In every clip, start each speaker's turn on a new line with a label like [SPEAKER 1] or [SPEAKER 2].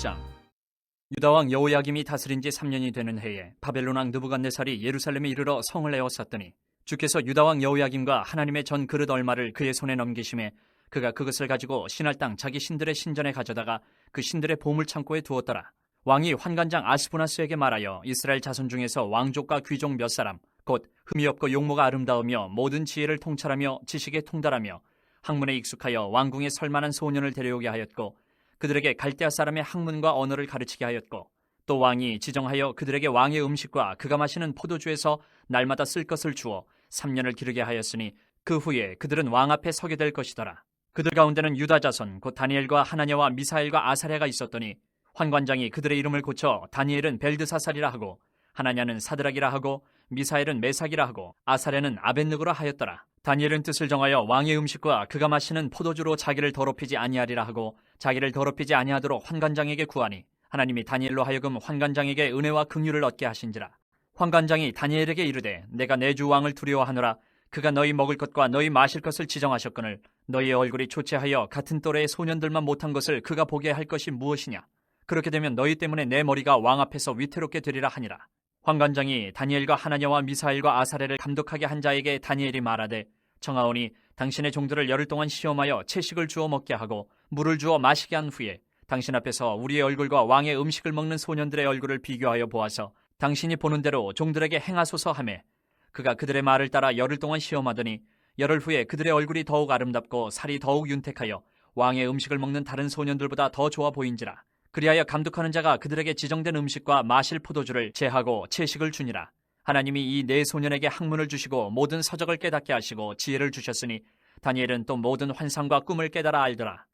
[SPEAKER 1] 1장. 유다 왕 여호야김이 다스린 지 3년이 되는 해에 바벨론 왕 느부갓네살이 예루살렘에 이르러 성을 에워쌌더니 주께서 유다 왕 여호야김과 하나님의 전 그릇 얼마를 그의 손에 넘기심에 그가 그것을 가지고 신할 땅 자기 신들의 신전에 가져다가 그 신들의 보물 창고에 두었더라. 왕이 환관장 아스부나스에게 말하여 이스라엘 자손 중에서 왕족과 귀족 몇 사람 곧 흠이 없고 용모가 아름다우며 모든 지혜를 통찰하며 지식에 통달하며 학문에 익숙하여 왕궁에 설만한 소년을 데려오게 하였고 그들에게 갈대아 사람의 학문과 언어를 가르치게 하였고 또 왕이 지정하여 그들에게 왕의 음식과 그가 마시는 포도주에서 날마다 쓸 것을 주어 3년을 기르게 하였으니 그 후에 그들은 왕 앞에 서게 될 것이더라. 그들 가운데는 유다 자손 곧 다니엘과 하나냐와 미사엘과 아사랴가 있었더니 환관장이 그들의 이름을 고쳐 다니엘은 벨드사살이라 하고 하나냐는 사드락이라 하고 미사엘은 메삭이라 하고 아사랴는 아벳느고라 하였더라. 다니엘은 뜻을 정하여 왕의 음식과 그가 마시는 포도주로 자기를 더럽히지 아니하리라 하고 자기를 더럽히지 아니하도록 환관장에게 구하니 하나님이 다니엘로 하여금 환관장에게 은혜와 긍휼을 얻게 하신지라. 환관장이 다니엘에게 이르되 내가 내 주 왕을 두려워하노라. 그가 너희 먹을 것과 너희 마실 것을 지정하셨거늘 너희의 얼굴이 초췌하여 같은 또래의 소년들만 못한 것을 그가 보게 할 것이 무엇이냐. 그렇게 되면 너희 때문에 내 머리가 왕 앞에서 위태롭게 되리라 하니라. 환관장이 다니엘과 하나냐와 미사엘과 아사랴를 감독하게 한 자에게 다니엘이 말하되 청하오니 당신의 종들을 열흘 동안 시험하여 채식을 주어 먹게 하고 물을 주어 마시게 한 후에 당신 앞에서 우리의 얼굴과 왕의 음식을 먹는 소년들의 얼굴을 비교하여 보아서 당신이 보는 대로 종들에게 행하소서 하매 그가 그들의 말을 따라 열흘 동안 시험하더니 열흘 후에 그들의 얼굴이 더욱 아름답고 살이 더욱 윤택하여 왕의 음식을 먹는 다른 소년들보다 더 좋아 보인지라. 그리하여 감독하는 자가 그들에게 지정된 음식과 마실 포도주를 제하고 채식을 주니라. 하나님이 이 네 소년에게 학문을 주시고 모든 서적을 깨닫게 하시고 지혜를 주셨으니 다니엘은 또 모든 환상과 꿈을 깨달아 알더라.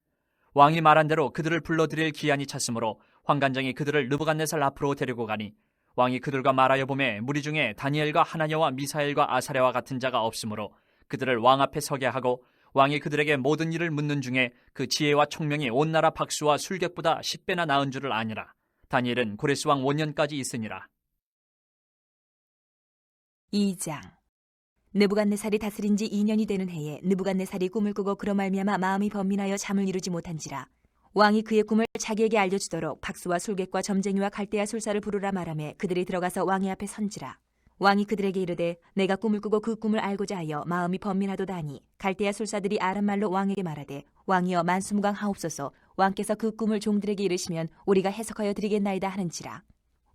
[SPEAKER 1] 왕이 말한 대로 그들을 불러들일 기한이 찼으므로 환관장이 그들을 느부갓네살 앞으로 데리고 가니 왕이 그들과 말하여 보매 무리 중에 다니엘과 하나냐와 미사엘과 아사랴와 같은 자가 없으므로 그들을 왕 앞에 서게 하고 왕이 그들에게 모든 일을 묻는 중에 그 지혜와 총명이 온 나라 박수와 술객보다 10배나 나은 줄을 아니라. 다니엘은 고레스 왕 5년까지 있으니라.
[SPEAKER 2] 2장. 느부갓네살이 다스린 지 2년이 되는 해에 느부갓네살이 꿈을 꾸고 그로 말미암아 마음이 번민하여 잠을 이루지 못한지라. 왕이 그의 꿈을 자기에게 알려주도록 박수와 술객과 점쟁이와 갈대아 술사를 부르라 말하매 그들이 들어가서 왕의 앞에 선지라. 왕이 그들에게 이르되 내가 꿈을 꾸고 그 꿈을 알고자 하여 마음이 번민하도다 하니 갈대아 술사들이 아람말로 왕에게 말하되 왕이여 만수무강하옵소서. 왕께서 그 꿈을 종들에게 이르시면 우리가 해석하여 드리겠나이다 하는지라.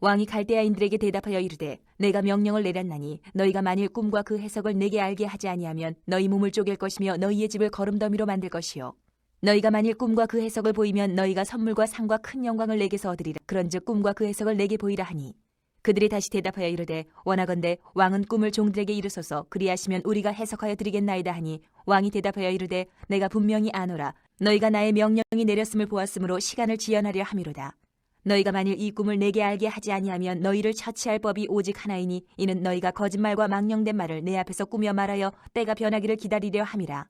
[SPEAKER 2] 왕이 갈대아인들에게 대답하여 이르되 내가 명령을 내렸나니 너희가 만일 꿈과 그 해석을 내게 알게 하지 아니하면 너희 몸을 쪼갤 것이며 너희의 집을 거름더미로 만들 것이요 너희가 만일 꿈과 그 해석을 보이면 너희가 선물과 상과 큰 영광을 내게서 얻으리라. 그런즉 꿈과 그 해석을 내게 보이라 하니 그들이 다시 대답하여 이르되 원하건대 왕은 꿈을 종들에게 이르소서. 그리하시면 우리가 해석하여 드리겠나이다 하니 왕이 대답하여 이르되 내가 분명히 아노라. 너희가 나의 명령이 내렸음을 보았으므로 시간을 지연하려 함이로다. 너희가 만일 이 꿈을 내게 알게 하지 아니하면 너희를 처치할 법이 오직 하나이니 이는 너희가 거짓말과 망령된 말을 내 앞에서 꾸며 말하여 때가 변하기를 기다리려 함이라.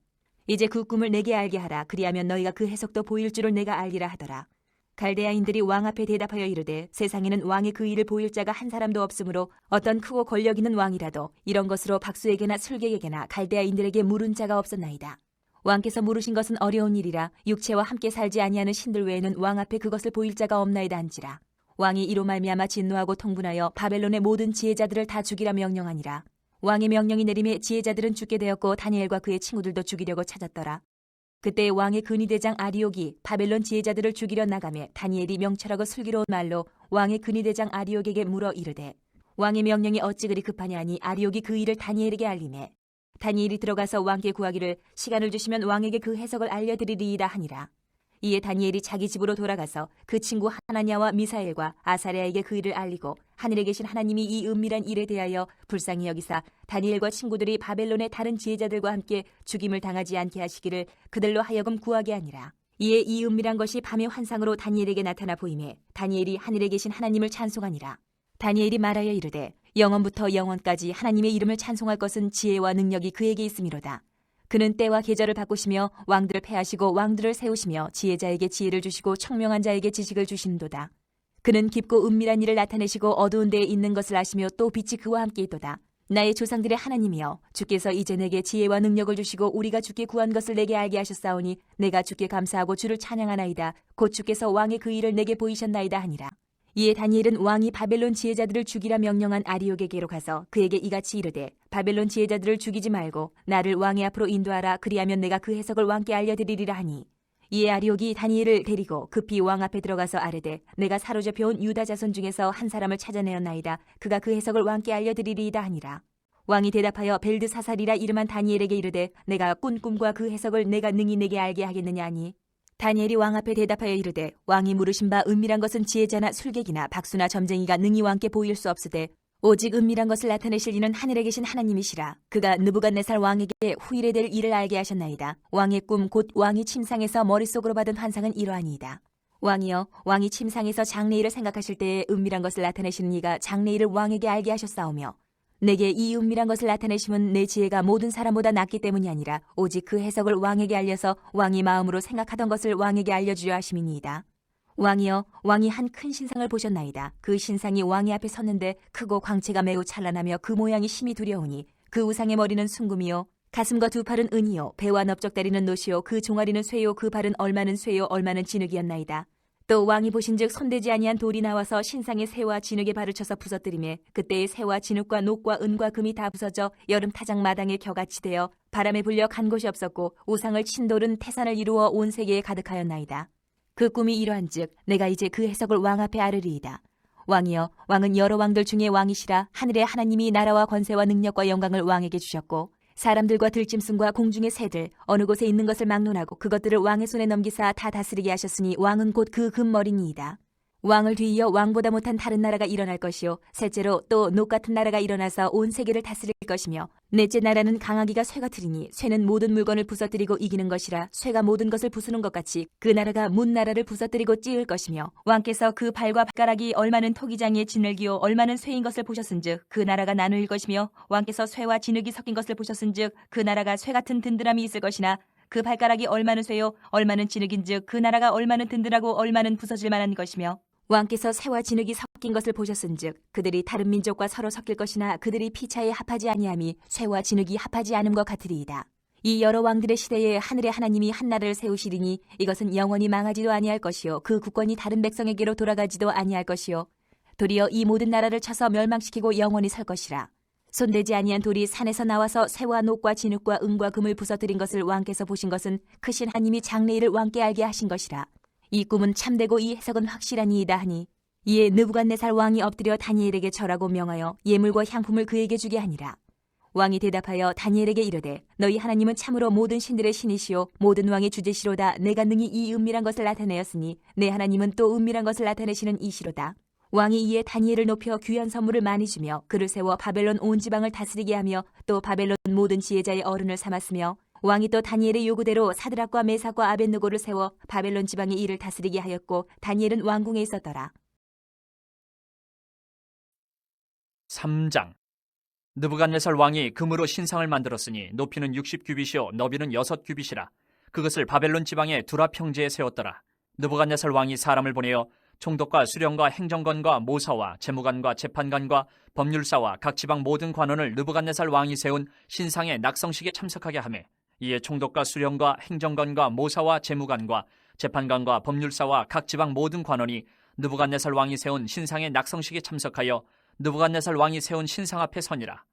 [SPEAKER 2] 이제 그 꿈을 내게 알게 하라. 그리하면 너희가 그 해석도 보일 줄을 내가 알리라 하더라. 갈대아인들이 왕 앞에 대답하여 이르되 세상에는 왕의 그 일을 보일 자가 한 사람도 없으므로 어떤 크고 권력 있는 왕이라도 이런 것으로 박수에게나 술객에게나 갈대아인들에게 물은 자가 없었나이다. 왕께서 물으신 것은 어려운 일이라 육체와 함께 살지 아니하는 신들 외에는 왕 앞에 그것을 보일 자가 없나이다 한지라. 왕이 이로 말미암아 진노하고 통분하여 바벨론의 모든 지혜자들을 다 죽이라 명령하니라. 왕의 명령이 내림에 지혜자들은 죽게 되었고 다니엘과 그의 친구들도 죽이려고 찾았더라. 그때 왕의 근위대장 아리옥이 바벨론 지혜자들을 죽이려 나가매 다니엘이 명철하고 슬기로운 말로 왕의 근위대장 아리옥에게 물어 이르되 왕의 명령이 어찌 그리 급하냐 하니 아리옥이 그 일을 다니엘에게 알리매 다니엘이 들어가서 왕께 구하기를 시간을 주시면 왕에게 그 해석을 알려드리리이다 하니라. 이에 다니엘이 자기 집으로 돌아가서 그 친구 하나냐와 미사엘과 아사랴에게 그 일을 알리고 하늘에 계신 하나님이 이 은밀한 일에 대하여 불쌍히 여기사 다니엘과 친구들이 바벨론의 다른 지혜자들과 함께 죽임을 당하지 않게 하시기를 그들로 하여금 구하게 하니라. 이에 이 은밀한 것이 밤의 환상으로 다니엘에게 나타나 보이매 다니엘이 하늘에 계신 하나님을 찬송하니라. 다니엘이 말하여 이르되 영원부터 영원까지 하나님의 이름을 찬송할 것은 지혜와 능력이 그에게 있음이로다. 그는 때와 계절을 바꾸시며 왕들을 패하시고 왕들을 세우시며 지혜자에게 지혜를 주시고 청명한 자에게 지식을 주시는도다. 그는 깊고 은밀한 일을 나타내시고 어두운 데에 있는 것을 아시며 또 빛이 그와 함께 있도다. 나의 조상들의 하나님이여, 주께서 이제 내게 지혜와 능력을 주시고 우리가 주께 구한 것을 내게 알게 하셨사오니 내가 주께 감사하고 주를 찬양하나이다. 곧 주께서 왕의 그 일을 내게 보이셨나이다 하니라. 이에 다니엘은 왕이 바벨론 지혜자들을 죽이라 명령한 아리옥에게로 가서 그에게 이같이 이르되, 바벨론 지혜자들을 죽이지 말고 나를 왕의 앞으로 인도하라. 그리하면 내가 그 해석을 왕께 알려드리리라 하니, 이에 아리옥이 다니엘을 데리고 급히 왕 앞에 들어가서 아뢰되, 내가 사로잡혀온 유다 자손 중에서 한 사람을 찾아내었나이다. 그가 그 해석을 왕께 알려드리리이다 하니라. 왕이 대답하여 벨드사살이라 이름한 다니엘에게 이르되, 내가 꾼 꿈과 그 해석을 내가 능히 내게 알게 하겠느냐 하니, 다니엘이 왕 앞에 대답하여 이르되, 왕이 물으신 바 은밀한 것은 지혜자나 술객이나 박수나 점쟁이가 능히 왕께 보일 수 없으되 오직 은밀한 것을 나타내실 이는 하늘에 계신 하나님이시라. 그가 느부갓네살 왕에게 후일에 될 일을 알게 하셨나이다. 왕의 꿈 곧 왕이 침상에서 머릿속으로 받은 환상은 이러하니이다. 왕이여, 왕이 침상에서 장래일을 생각하실 때에 은밀한 것을 나타내시는 이가 장래일을 왕에게 알게 하셨사오며, 내게 이 은밀한 것을 나타내심은 내 지혜가 모든 사람보다 낫기 때문이 아니라 오직 그 해석을 왕에게 알려서 왕이 마음으로 생각하던 것을 왕에게 알려주려 하심이니이다. 왕이여, 왕이 한 큰 신상을 보셨나이다. 그 신상이 왕의 앞에 섰는데 크고 광채가 매우 찬란하며 그 모양이 심히 두려우니 그 우상의 머리는 순금이요 가슴과 두 팔은 은이요 배와 넓적다리는 노시요 그 종아리는 쇠요 그 발은 얼마는 쇠요 얼마는 진흙이었나이다. 또 왕이 보신즉 손대지 아니한 돌이 나와서 신상의 새와 진흙의 발을 쳐서 부서뜨리매 그때의 새와 진흙과 녹과 은과 금이 다 부서져 여름 타작 마당에 겨같이 되어 바람에 불려 간 곳이 없었고 우상을 친 돌은 태산을 이루어 온 세계에 가득하였나이다. 그 꿈이 이러한즉 내가 이제 그 해석을 왕 앞에 아르리이다. 왕이여, 왕은 여러 왕들 중에 왕이시라. 하늘의 하나님이 나라와 권세와 능력과 영광을 왕에게 주셨고 사람들과 들짐승과 공중의 새들 어느 곳에 있는 것을 막론하고 그것들을 왕의 손에 넘기사 다 다스리게 하셨으니 왕은 곧 그 금머리니이다. 왕을 뒤이어 왕보다 못한 다른 나라가 일어날 것이요 셋째로 또 녹 같은 나라가 일어나서 온 세계를 다스릴 것이며 넷째 나라는 강하기가 쇠 같으리니 쇠는 모든 물건을 부서뜨리고 이기는 것이라 쇠가 모든 것을 부수는 것 같이 그 나라가 문 나라를 부서뜨리고 찌을 것이며 왕께서 그 발과 발가락이 얼마는 토기장이의 진흙이요 얼마는 쇠인 것을 보셨은즉 그 나라가 나누일 것이며 왕께서 쇠와 진흙이 섞인 것을 보셨은즉 그 나라가 쇠 같은 든든함이 있을 것이나 그 발가락이 얼마는 쇠요 얼마는 진흙인즉 그 나라가 얼마는 든든하고 얼마는 부서질 만한 것이며 왕께서 새와 진흙이 섞인 것을 보셨은즉 그들이 다른 민족과 서로 섞일 것이나 그들이 피차에 합하지 아니함이 새와 진흙이 합하지 않음과 같으리이다. 이 여러 왕들의 시대에 하늘의 하나님이 한 나라를 세우시리니 이것은 영원히 망하지도 아니할 것이요 그 국권이 다른 백성에게로 돌아가지도 아니할 것이요 도리어 이 모든 나라를 쳐서 멸망시키고 영원히 설 것이라. 손대지 아니한 돌이 산에서 나와서 새와 녹과 진흙과 은과 금을 부서뜨린 것을 왕께서 보신 것은 크신 하나님이 장래일을 왕께 알게 하신 것이라. 이 꿈은 참되고 이 해석은 확실하니이다 하니 이에 느부갓네살 왕이 엎드려 다니엘에게 절하고 명하여 예물과 향품을 그에게 주게 하니라. 왕이 대답하여 다니엘에게 이르되 너희 하나님은 참으로 모든 신들의 신이시요 모든 왕의 주제시로다. 내가 능히 이 은밀한 것을 나타내었으니 내 하나님은 또 은밀한 것을 나타내시는 이시로다. 왕이 이에 다니엘을 높여 귀한 선물을 많이 주며 그를 세워 바벨론 온 지방을 다스리게 하며 또 바벨론 모든 지혜자의 어른을 삼았으며 왕이 또 다니엘의 요구대로 사드락과 메삭과 아벳느고를 세워 바벨론 지방의 일을 다스리게 하였고 다니엘은 왕궁에 있었더라.
[SPEAKER 1] 3장. 느부갓네살 왕이 금으로 신상을 만들었으니 높이는 60규빗이요 너비는 6규빗이라. 그것을 바벨론 지방의 두라 평지에 세웠더라. 느부갓네살 왕이 사람을 보내어 총독과 수령과 행정관과 모사와 재무관과 재판관과 법률사와 각 지방 모든 관원을 느부갓네살 왕이 세운 신상의 낙성식에 참석하게 하매 이에 총독과 수령과 행정관과 모사와 재무관과 재판관과 법률사와 각 지방 모든 관원이 느부갓네살 왕이 세운 신상의 낙성식에 참석하여 느부갓네살 왕이 세운 신상 앞에 서니라.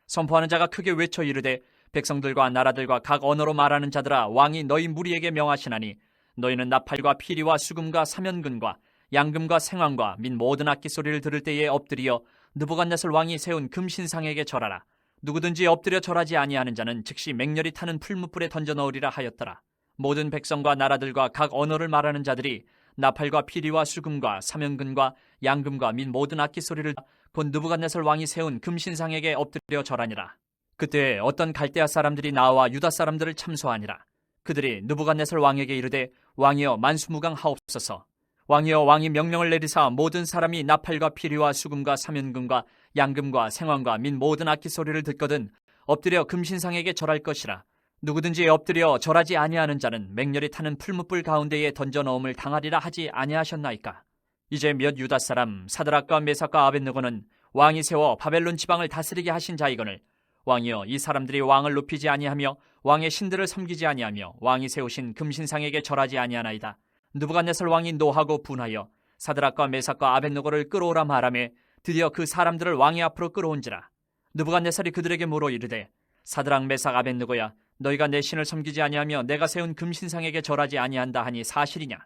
[SPEAKER 1] 선포하는 자가 크게 외쳐 이르되 백성들과 나라들과 각 언어로 말하는 자들아 왕이 너희 무리에게 명하시나니 너희는 나팔과 피리와 수금과 사면근과 양금과 생황과 및 모든 악기 소리를 들을 때에 엎드려 느부갓네살 왕이 세운 금신상에게 절하라. 누구든지 엎드려 절하지 아니하는 자는 즉시 맹렬히 타는 풀무불에 던져 넣으리라 하였더라. 모든 백성과 나라들과 각 언어를 말하는 자들이 나팔과 피리와 수금과 사면근과 양금과 및 모든 악기 소리를 곧 느부갓네살 왕이 세운 금신상에게 엎드려 절하니라. 그때 어떤 갈대아 사람들이 나와 유다 사람들을 참소하니라. 그들이 느부갓네살 왕에게 이르되 왕이여 만수무강하옵소서. 왕이여 왕이 명령을 내리사 모든 사람이 나팔과 피리와 수금과 사면금과 양금과 생황과 및 모든 악기 소리를 듣거든 엎드려 금신상에게 절할 것이라. 누구든지 엎드려 절하지 아니하는 자는 맹렬히 타는 풀무불 가운데에 던져 넣음을 당하리라 하지 아니하셨나이까. 이제 몇 유다 사람 사드락과 메삭과 아벳느고는 왕이 세워 바벨론 지방을 다스리게 하신 자이거늘 왕이여 이 사람들이 왕을 높이지 아니하며 왕의 신들을 섬기지 아니하며 왕이 세우신 금신상에게 절하지 아니하나이다. 느부갓네살 왕이 노하고 분하여 사드락과 메삭과 아벳느고를 끌어오라 말하매 드디어 그 사람들을 왕의 앞으로 끌어온지라. 느부갓네살이 그들에게 물어 이르되 사드락 메삭 아벳느고야 너희가 내 신을 섬기지 아니하며 내가 세운 금신상에게 절하지 아니한다 하니 사실이냐?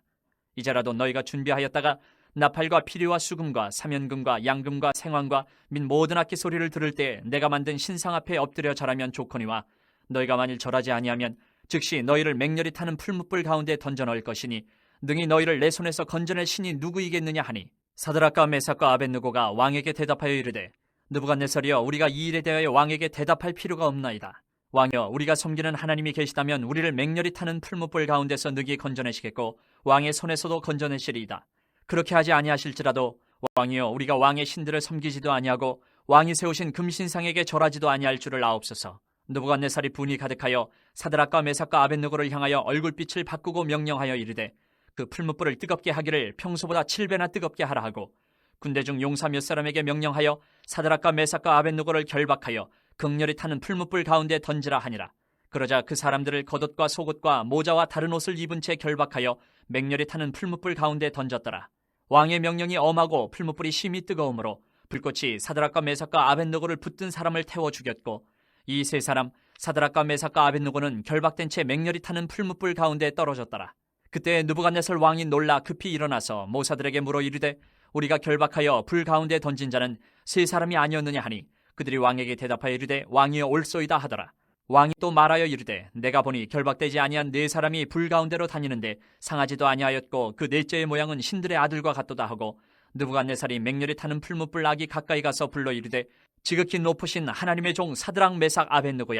[SPEAKER 1] 이제라도 너희가 준비하였다가 나팔과 피리와 수금과 사면금과 양금과 생황과 및 모든 악기 소리를 들을 때 내가 만든 신상 앞에 엎드려 절하면 좋거니와 너희가 만일 절하지 아니하면 즉시 너희를 맹렬히 타는 풀무불 가운데 던져 넣을 것이니 능히 너희를 내 손에서 건져낼 신이 누구이겠느냐 하니 사드락과 메삭과 아벳느고가 왕에게 대답하여 이르되 느부갓네살이여 우리가 이 일에 대하여 왕에게 대답할 필요가 없나이다. 왕이여 우리가 섬기는 하나님이 계시다면 우리를 맹렬히 타는 풀무불 가운데서 능히 건져내시겠고 왕의 손에서도 건져내시리이다. 그렇게 하지 아니하실지라도 왕이여 우리가 왕의 신들을 섬기지도 아니하고 왕이 세우신 금신상에게 절하지도 아니할 줄을 아옵소서. 느부갓네살이 분이 가득하여 사드락과 메삭과 아벳느고를 향하여 얼굴빛을 바꾸고 명령하여 이르되 그 풀무불을 뜨겁게 하기를 평소보다 7배나 뜨겁게 하라 하고 군대 중 용사 몇 사람에게 명령하여 사드락과 메삭과 아벳느고를 결박하여 극렬히 타는 풀무불 가운데 던지라 하니라. 그러자 그 사람들을 겉옷과 속옷과 모자와 다른 옷을 입은 채 결박하여 맹렬히 타는 풀무불 가운데 던졌더라. 왕의 명령이 엄하고 풀무불이 심히 뜨거우므로 불꽃이 사드락과 메삭과 아벳느고를 붙든 사람을 태워 죽였고 이 세 사람 사드락과 메삭과 아벳느고는 결박된 채 맹렬히 타는 풀무불 가운데 떨어졌더라. 그때 느부갓네살 왕이 놀라 급히 일어나서 모사들에게 물어 이르되 우리가 결박하여 불 가운데 던진 자는 세 사람이 아니었느냐 하니 그들이 왕에게 대답하여 이르되 왕이여 옳소이다 하더라. 왕이 또 말하여 이르되 내가 보니 결박되지 아니한 네 사람이 불 가운데로 다니는데 상하지도 아니하였고 그 넷째의 모양은 신들의 아들과 같도다 하고 느부갓네살이 맹렬히 타는 풀무불 악이 가까이 가서 불러 이르되 지극히 높으신 하나님의 종 사드락 메삭 아벳느고야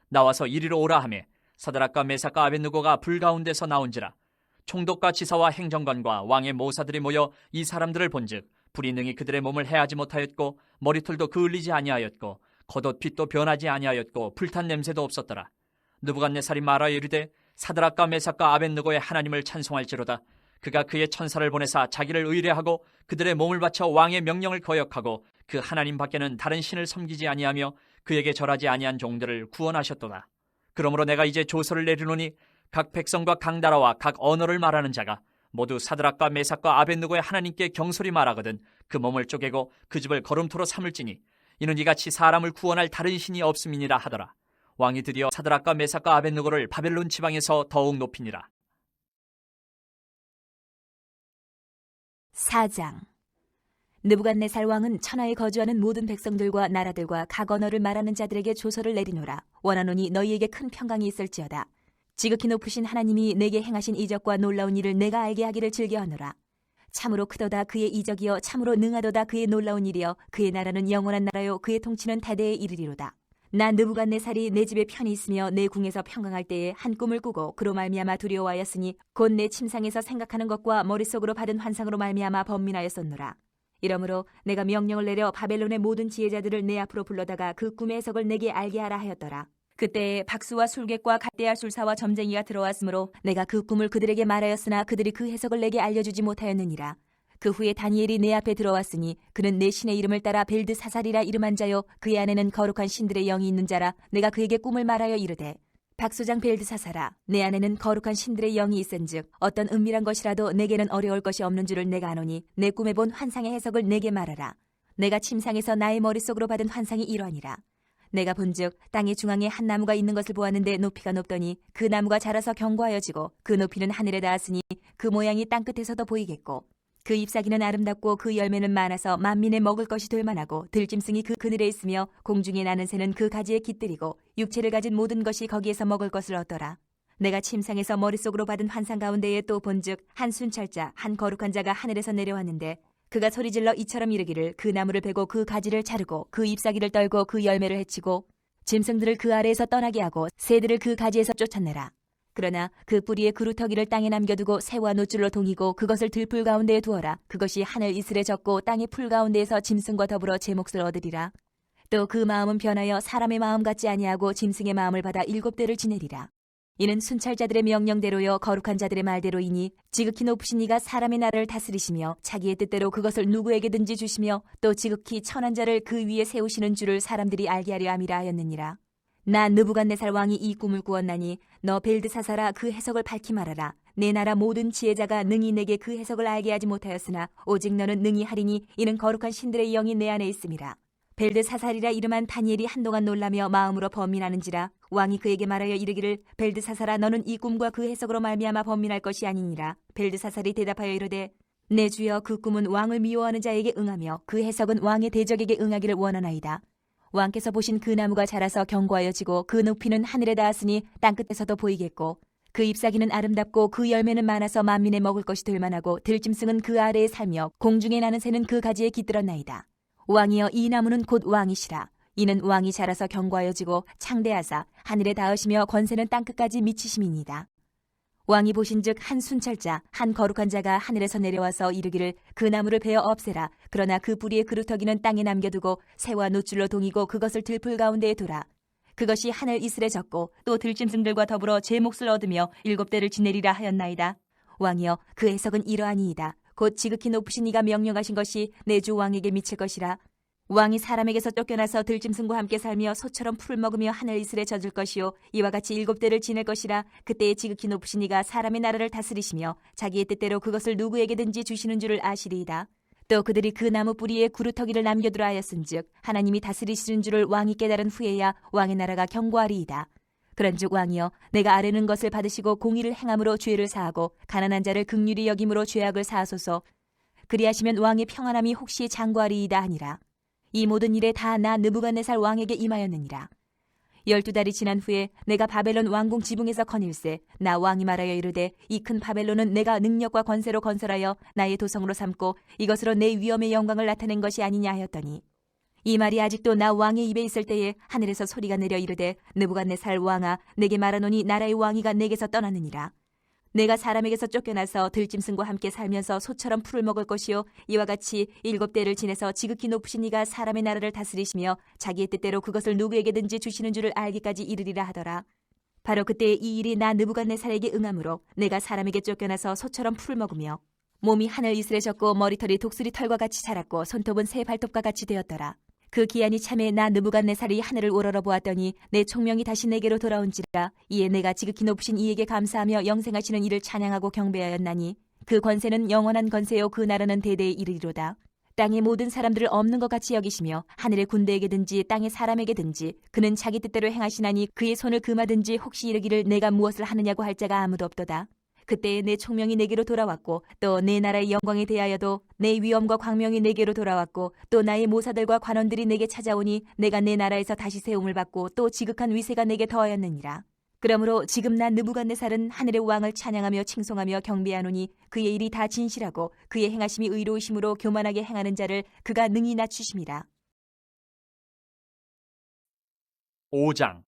[SPEAKER 1] 나와서 이리로 오라 하매 사드락과 메삭과 아벳느고가 불 가운데서 나온지라. 총독과 지사와 행정관과 왕의 모사들이 모여 이 사람들을 본즉 불이 능히 그들의 몸을 해하지 못하였고 머리털도 그을리지 아니하였고 겉옷 빛도 변하지 아니하였고 불탄 냄새도 없었더라. 느부갓네살이 말하여 이르되 사드락과 메삭과 아벳느고의 하나님을 찬송할지로다. 그가 그의 천사를 보내사 자기를 의뢰하고 그들의 몸을 바쳐 왕의 명령을 거역하고 그 하나님 밖에는 다른 신을 섬기지 아니하며 그에게 절하지 아니한 종들을 구원하셨도다. 그러므로 내가 이제 조서를 내리노니 각 백성과 각 나라와 각 언어를 말하는 자가 모두 사드락과 메삭과 아벳느고의 하나님께 경솔히 말하거든 그 몸을 쪼개고 그 집을 거름토로 삼을지니 이는 이같이 사람을 구원할 다른 신이 없음이니라 하더라. 왕이 드디어 사드락과 메삭과 아벳느고를 바벨론 지방에서 더욱 높이니라.
[SPEAKER 2] 4장. 느부갓네살 왕은 천하에 거주하는 모든 백성들과 나라들과 각 언어를 말하는 자들에게 조서를 내리노라. 원하노니 너희에게 큰 평강이 있을지어다. 지극히 높으신 하나님이 내게 행하신 이적과 놀라운 일을 내가 알게 하기를 즐겨하노라. 참으로 크도다 그의 이적이여 참으로 능하도다 그의 놀라운 일이여 그의 나라는 영원한 나라요 그의 통치는 대대에 이르리로다. 나 느부갓네살이 내 집에 편히 있으며 내 궁에서 평강할 때에 한 꿈을 꾸고 그로 말미암아 두려워하였으니 곧 내 침상에서 생각하는 것과 머릿속으로 받은 환상으로 말미암아 번민하였었노라. 이러므로 내가 명령을 내려 바벨론의 모든 지혜자들을 내 앞으로 불러다가 그 꿈의 해석을 내게 알게 하라 하였더라. 그때 박수와 술객과 갈대아 술사와 점쟁이가 들어왔으므로 내가 그 꿈을 그들에게 말하였으나 그들이 그 해석을 내게 알려주지 못하였느니라. 그 후에 다니엘이 내 앞에 들어왔으니 그는 내 신의 이름을 따라 벨드사살이라 이름한 자요 그의 안에는 거룩한 신들의 영이 있는 자라. 내가 그에게 꿈을 말하여 이르되 박소장 벨드사살아 내 안에는 거룩한 신들의 영이 있은즉 어떤 은밀한 것이라도 내게는 어려울 것이 없는 줄을 내가 아노니 내 꿈에 본 환상의 해석을 내게 말하라. 내가 침상에서 나의 머릿속으로 받은 환상이 이러하니라. 내가 본즉 땅의 중앙에 한 나무가 있는 것을 보았는데 높이가 높더니 그 나무가 자라서 견고하여지고 그 높이는 하늘에 닿았으니 그 모양이 땅끝에서도 보이겠고 그 잎사귀는 아름답고 그 열매는 많아서 만민의 먹을 것이 될 만하고 들짐승이 그 그늘에 있으며 공중에 나는 새는 그 가지에 깃들이고 육체를 가진 모든 것이 거기에서 먹을 것을 얻더라. 내가 침상에서 머릿속으로 받은 환상 가운데에 또 본즉 한 순찰자 한 거룩한 자가 하늘에서 내려왔는데 그가 소리질러 이처럼 이르기를 그 나무를 베고 그 가지를 자르고 그 잎사귀를 떨고 그 열매를 해치고 짐승들을 그 아래에서 떠나게 하고 새들을 그 가지에서 쫓아내라. 그러나 그 뿌리의 그루터기를 땅에 남겨두고 새와 노줄로 동이고 그것을 들풀 가운데에 두어라. 그것이 하늘 이슬에 젖고 땅의 풀 가운데에서 짐승과 더불어 제 몫을 얻으리라. 또 그 마음은 변하여 사람의 마음 같지 아니하고 짐승의 마음을 받아 7대를 지내리라. 이는 순찰자들의 명령대로요 거룩한 자들의 말대로이니 지극히 높으신 이가 사람의 나라를 다스리시며 자기의 뜻대로 그것을 누구에게든지 주시며 또 지극히 천한 자를 그 위에 세우시는 줄을 사람들이 알게 하려 함이라 하였느니라. 나 느부갓네살 왕이 이 꿈을 꾸었나니 너 벨드사사라 그 해석을 밝히 말하라. 내 나라 모든 지혜자가 능히 내게 그 해석을 알게 하지 못하였으나 오직 너는 능히 하리니 이는 거룩한 신들의 영이 내 안에 있음이라. 벨드사살이라 이름한 다니엘이 한동안 놀라며 마음으로 번민하는지라. 왕이 그에게 말하여 이르기를 벨드사살아 너는 이 꿈과 그 해석으로 말미암아 번민할 것이 아니니라. 벨드사살이 대답하여 이르되 내 주여 그 꿈은 왕을 미워하는 자에게 응하며 그 해석은 왕의 대적에게 응하기를 원하나이다. 왕께서 보신 그 나무가 자라서 견고하여 지고 그 높이는 하늘에 닿았으니 땅끝에서도 보이겠고 그 잎사귀는 아름답고 그 열매는 많아서 만민에 먹을 것이 될 만하고 들짐승은 그 아래에 살며 공중에 나는 새는 그 가지에 깃들었나이다. 왕이여 이 나무는 곧 왕이시라. 이는 왕이 자라서 견고하여지고 창대하사 하늘에 닿으시며 권세는 땅끝까지 미치심이니이다. 왕이 보신즉 한 순찰자 한 거룩한 자가 하늘에서 내려와서 이르기를 그 나무를 베어 없애라. 그러나 그 뿌리의 그루터기는 땅에 남겨두고 새와 노줄로 동이고 그것을 들풀 가운데에 두라. 그것이 하늘 이슬에 젖고 또 들짐승들과 더불어 제 몫을 얻으며 7대를 지내리라 하였나이다. 왕이여 그 해석은 이러하니이다. 곧 지극히 높으신 이가 명령하신 것이 내 주 왕에게 미칠 것이라. 왕이 사람에게서 쫓겨나서 들짐승과 함께 살며 소처럼 풀을 먹으며 하늘 이슬에 젖을 것이요 이와 같이 7대를 지낼 것이라. 그때에 지극히 높으신 이가 사람의 나라를 다스리시며 자기의 뜻대로 그것을 누구에게든지 주시는 줄을 아시리이다. 또 그들이 그 나무 뿌리에 구루터기를 남겨두라 하였은즉 하나님이 다스리시는 줄을 왕이 깨달은 후에야 왕의 나라가 견고하리이다. 그런즉 왕이여 내가 아뢰는 것을 받으시고 공의를 행함으로 죄를 사하고 가난한 자를 긍휼히 여김으로 죄악을 사하소서. 그리하시면 왕의 평안함이 혹시 장구하리이다 하니라. 이 모든 일에 다 나 느부갓네살 왕에게 임하였느니라. 12달이 지난 후에 내가 바벨론 왕궁 지붕에서 거닐세 나 왕이 말하여 이르되 이 큰 바벨론은 내가 능력과 권세로 건설하여 나의 도성으로 삼고 이것으로 내 위엄의 영광을 나타낸 것이 아니냐 하였더니 이 말이 아직도 나 왕의 입에 있을 때에 하늘에서 소리가 내려 이르되 느부갓네살 왕아 내게 말하노니 나라의 왕위가 내게서 떠났느니라. 내가 사람에게서 쫓겨나서 들짐승과 함께 살면서 소처럼 풀을 먹을 것이요 이와 같이 7대를 지내서 지극히 높으신 이가 사람의 나라를 다스리시며 자기의 뜻대로 그것을 누구에게든지 주시는 줄을 알기까지 이르리라 하더라. 바로 그때 이 일이 나 느부갓네살에게 응함으로 내가 사람에게 쫓겨나서 소처럼 풀을 먹으며 몸이 하늘 이슬에 젖고 머리털이 독수리 털과 같이 자랐고 손톱은 새 발톱과 같이 되었더라. 그 기한이 참에 나 느부갓네살이 하늘을 우러러 보았더니 내 총명이 다시 내게로 돌아온지라. 이에 내가 지극히 높으신 이에게 감사하며 영생하시는 이를 찬양하고 경배하였나니 그 권세는 영원한 권세요 그 나라는 대대에 이르리로다. 땅의 모든 사람들을 없는 것 같이 여기시며 하늘의 군대에게든지 땅의 사람에게든지 그는 자기 뜻대로 행하시나니 그의 손을 금하든지 혹시 이르기를 내가 무엇을 하느냐고 할 자가 아무도 없도다. 그때에 내 총명이 내게로 돌아왔고 또 내 나라의 영광에 대하여도 내 위엄과 광명이 내게로 돌아왔고 또 나의 모사들과 관원들이 내게 찾아오니 내가 내 나라에서 다시 세움을 받고 또 지극한 위세가 내게 더하였느니라. 그러므로 지금 나 느부갓네살은 하늘의 왕을 찬양하며 칭송하며 경배하노니 그의 일이 다 진실하고 그의 행하심이 의로우심으로 교만하게 행하는 자를 그가 능히 낮추심이라.
[SPEAKER 1] 5장.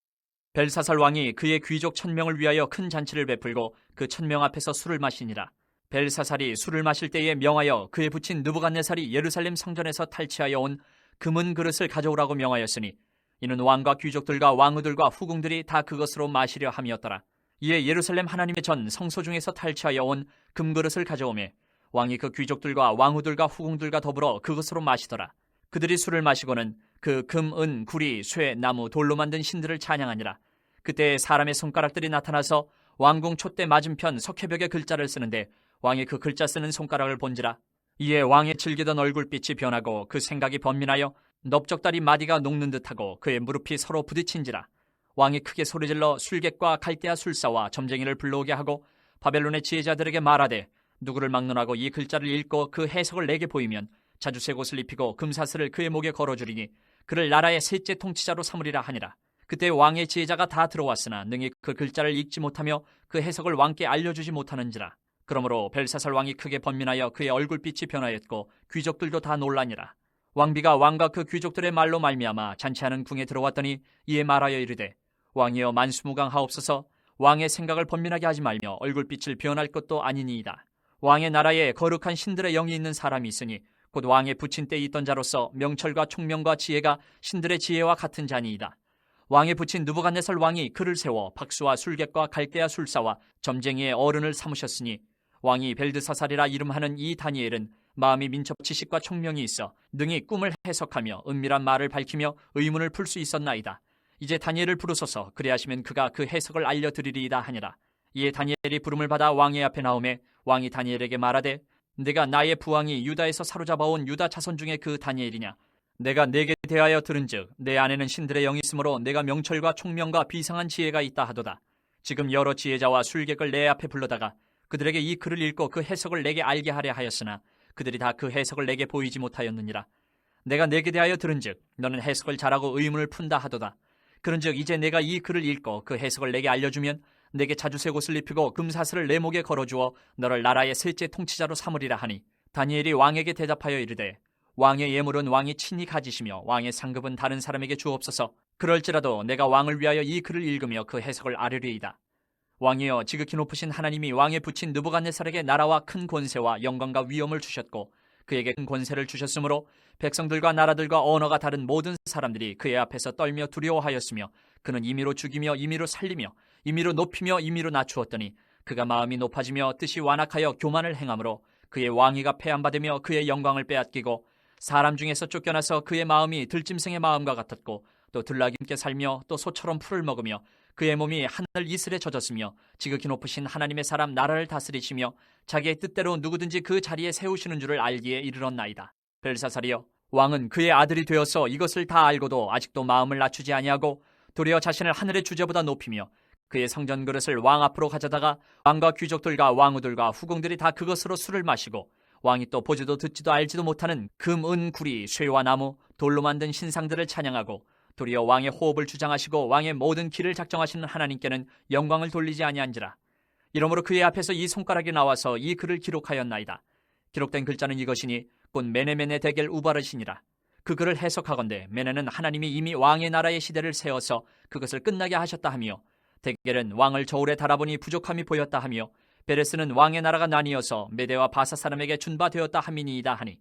[SPEAKER 1] 벨사살 왕이 그의 귀족 1000명을 위하여 큰 잔치를 베풀고 그 1000명 앞에서 술을 마시니라. 벨사살이 술을 마실 때에 명하여 그의 부친 느부갓네살이 예루살렘 성전에서 탈취하여 온 금은 그릇을 가져오라고 명하였으니 이는 왕과 귀족들과 왕후들과 후궁들이 다 그것으로 마시려 함이었더라. 이에 예루살렘 하나님의 전 성소 중에서 탈취하여 온 금그릇을 가져오매 왕이 그 귀족들과 왕후들과 후궁들과 더불어 그것으로 마시더라. 그들이 술을 마시고는 그 금, 은, 구리, 쇠, 나무, 돌로 만든 신들을 찬양하니라. 그때 사람의 손가락들이 나타나서 왕궁 촛대 맞은편 석회벽에 글자를 쓰는데 왕이 그 글자 쓰는 손가락을 본지라. 이에 왕의 즐기던 얼굴빛이 변하고 그 생각이 번민하여 넓적다리 마디가 녹는 듯하고 그의 무릎이 서로 부딪힌지라. 왕이 크게 소리질러 술객과 갈대아 술사와 점쟁이를 불러오게 하고 바벨론의 지혜자들에게 말하되 누구를 막론하고 이 글자를 읽고 그 해석을 내게 보이면 자주색 옷을 입히고 금사슬을 그의 목에 걸어주리니 그를 나라의 셋째 통치자로 삼으리라 하니라. 그때 왕의 지혜자가 다 들어왔으나 능히 그 글자를 읽지 못하며 그 해석을 왕께 알려주지 못하는지라. 그러므로 벨사살 왕이 크게 번민하여 그의 얼굴빛이 변하였고 귀족들도 다 놀라니라. 왕비가 왕과 그 귀족들의 말로 말미암아 잔치하는 궁에 들어왔더니 이에 말하여 이르되 왕이여 만수무강하옵소서. 왕의 생각을 번민하게 하지 말며 얼굴빛을 변할 것도 아니니이다. 왕의 나라에 거룩한 신들의 영이 있는 사람이 있으니 곧 왕의 부친 때에 있던 자로서 명철과 총명과 지혜가 신들의 지혜와 같은 자니이다. 왕에 붙인 느부갓네살 왕이 그를 세워 박수와 술객과 갈대아 술사와 점쟁이의 어른을 삼으셨으니 왕이 벨드사살이라 이름하는 이 다니엘은 마음이 민첩 지식과 총명이 있어 능히 꿈을 해석하며 은밀한 말을 밝히며 의문을 풀 수 있었나이다. 이제 다니엘을 부르소서. 그리하시면 그가 그 해석을 알려드리리이다 하니라. 이에 다니엘이 부름을 받아 왕의 앞에 나오매 왕이 다니엘에게 말하되 내가 나의 부왕이 유다에서 사로잡아온 유다 자손 중에 그 다니엘이냐? 내가 네게 대하여 들은즉 내 안에는 신들의 영이 있으므로 내가 명철과 총명과 비상한 지혜가 있다 하도다. 지금 여러 지혜자와 술객을 내 앞에 불러다가 그들에게 이 글을 읽고 그 해석을 내게 알게 하려 하였으나 그들이 다 그 해석을 내게 보이지 못하였느니라. 내가 네게 대하여 들은즉 너는 해석을 잘하고 의문을 푼다 하도다. 그런즉 이제 내가 이 글을 읽고 그 해석을 내게 알려주면 내게 자주색 옷을 입히고 금사슬을 내 목에 걸어주어 너를 나라의 셋째 통치자로 삼으리라 하니 다니엘이 왕에게 대답하여 이르되 왕의 예물은 왕이 친히 가지시며 왕의 상급은 다른 사람에게 주옵소서. 그럴지라도 내가 왕을 위하여 이 글을 읽으며 그 해석을 아뢰리이다. 왕이여 지극히 높으신 하나님이 왕에 붙인 느부갓네살에게 나라와 큰 권세와 영광과 위엄을 주셨고 그에게 큰 권세를 주셨으므로 백성들과 나라들과 언어가 다른 모든 사람들이 그의 앞에서 떨며 두려워하였으며 그는 임의로 죽이며 임의로 살리며 임의로 높이며 임의로 낮추었더니 그가 마음이 높아지며 뜻이 완악하여 교만을 행함으로 그의 왕위가 패한받으며 그의 영광을 빼앗기고 사람 중에서 쫓겨나서 그의 마음이 들짐승의 마음과 같았고 또 들나김께 살며 또 소처럼 풀을 먹으며 그의 몸이 하늘 이슬에 젖었으며 지극히 높으신 하나님의 사람 나라를 다스리시며 자기의 뜻대로 누구든지 그 자리에 세우시는 줄을 알기에 이르렀나이다. 벨사살이여 왕은 그의 아들이 되어서 이것을 다 알고도 아직도 마음을 낮추지 아니하고 도리어 자신을 하늘의 주제보다 높이며 그의 성전 그릇을 왕 앞으로 가져다가 왕과 귀족들과 왕후들과 후궁들이 다 그것으로 술을 마시고 왕이 또 보지도 듣지도 알지도 못하는 금, 은, 구리, 쇠와 나무, 돌로 만든 신상들을 찬양하고 도리어 왕의 호흡을 주장하시고 왕의 모든 길을 작정하시는 하나님께는 영광을 돌리지 아니한지라. 이러므로 그의 앞에서 이 손가락이 나와서 이 글을 기록하였나이다. 기록된 글자는 이것이니 곧 메네메네 데겔 우바르시니라. 그 글을 해석하건대 메네는 하나님이 이미 왕의 나라의 시대를 세워서 그것을 끝나게 하셨다 하며 데겔은 왕을 저울에 달아보니 부족함이 보였다 하며 베레스는 왕의 나라가 나뉘어서 메대와 바사 사람에게 준바되었다 함이니이다 하니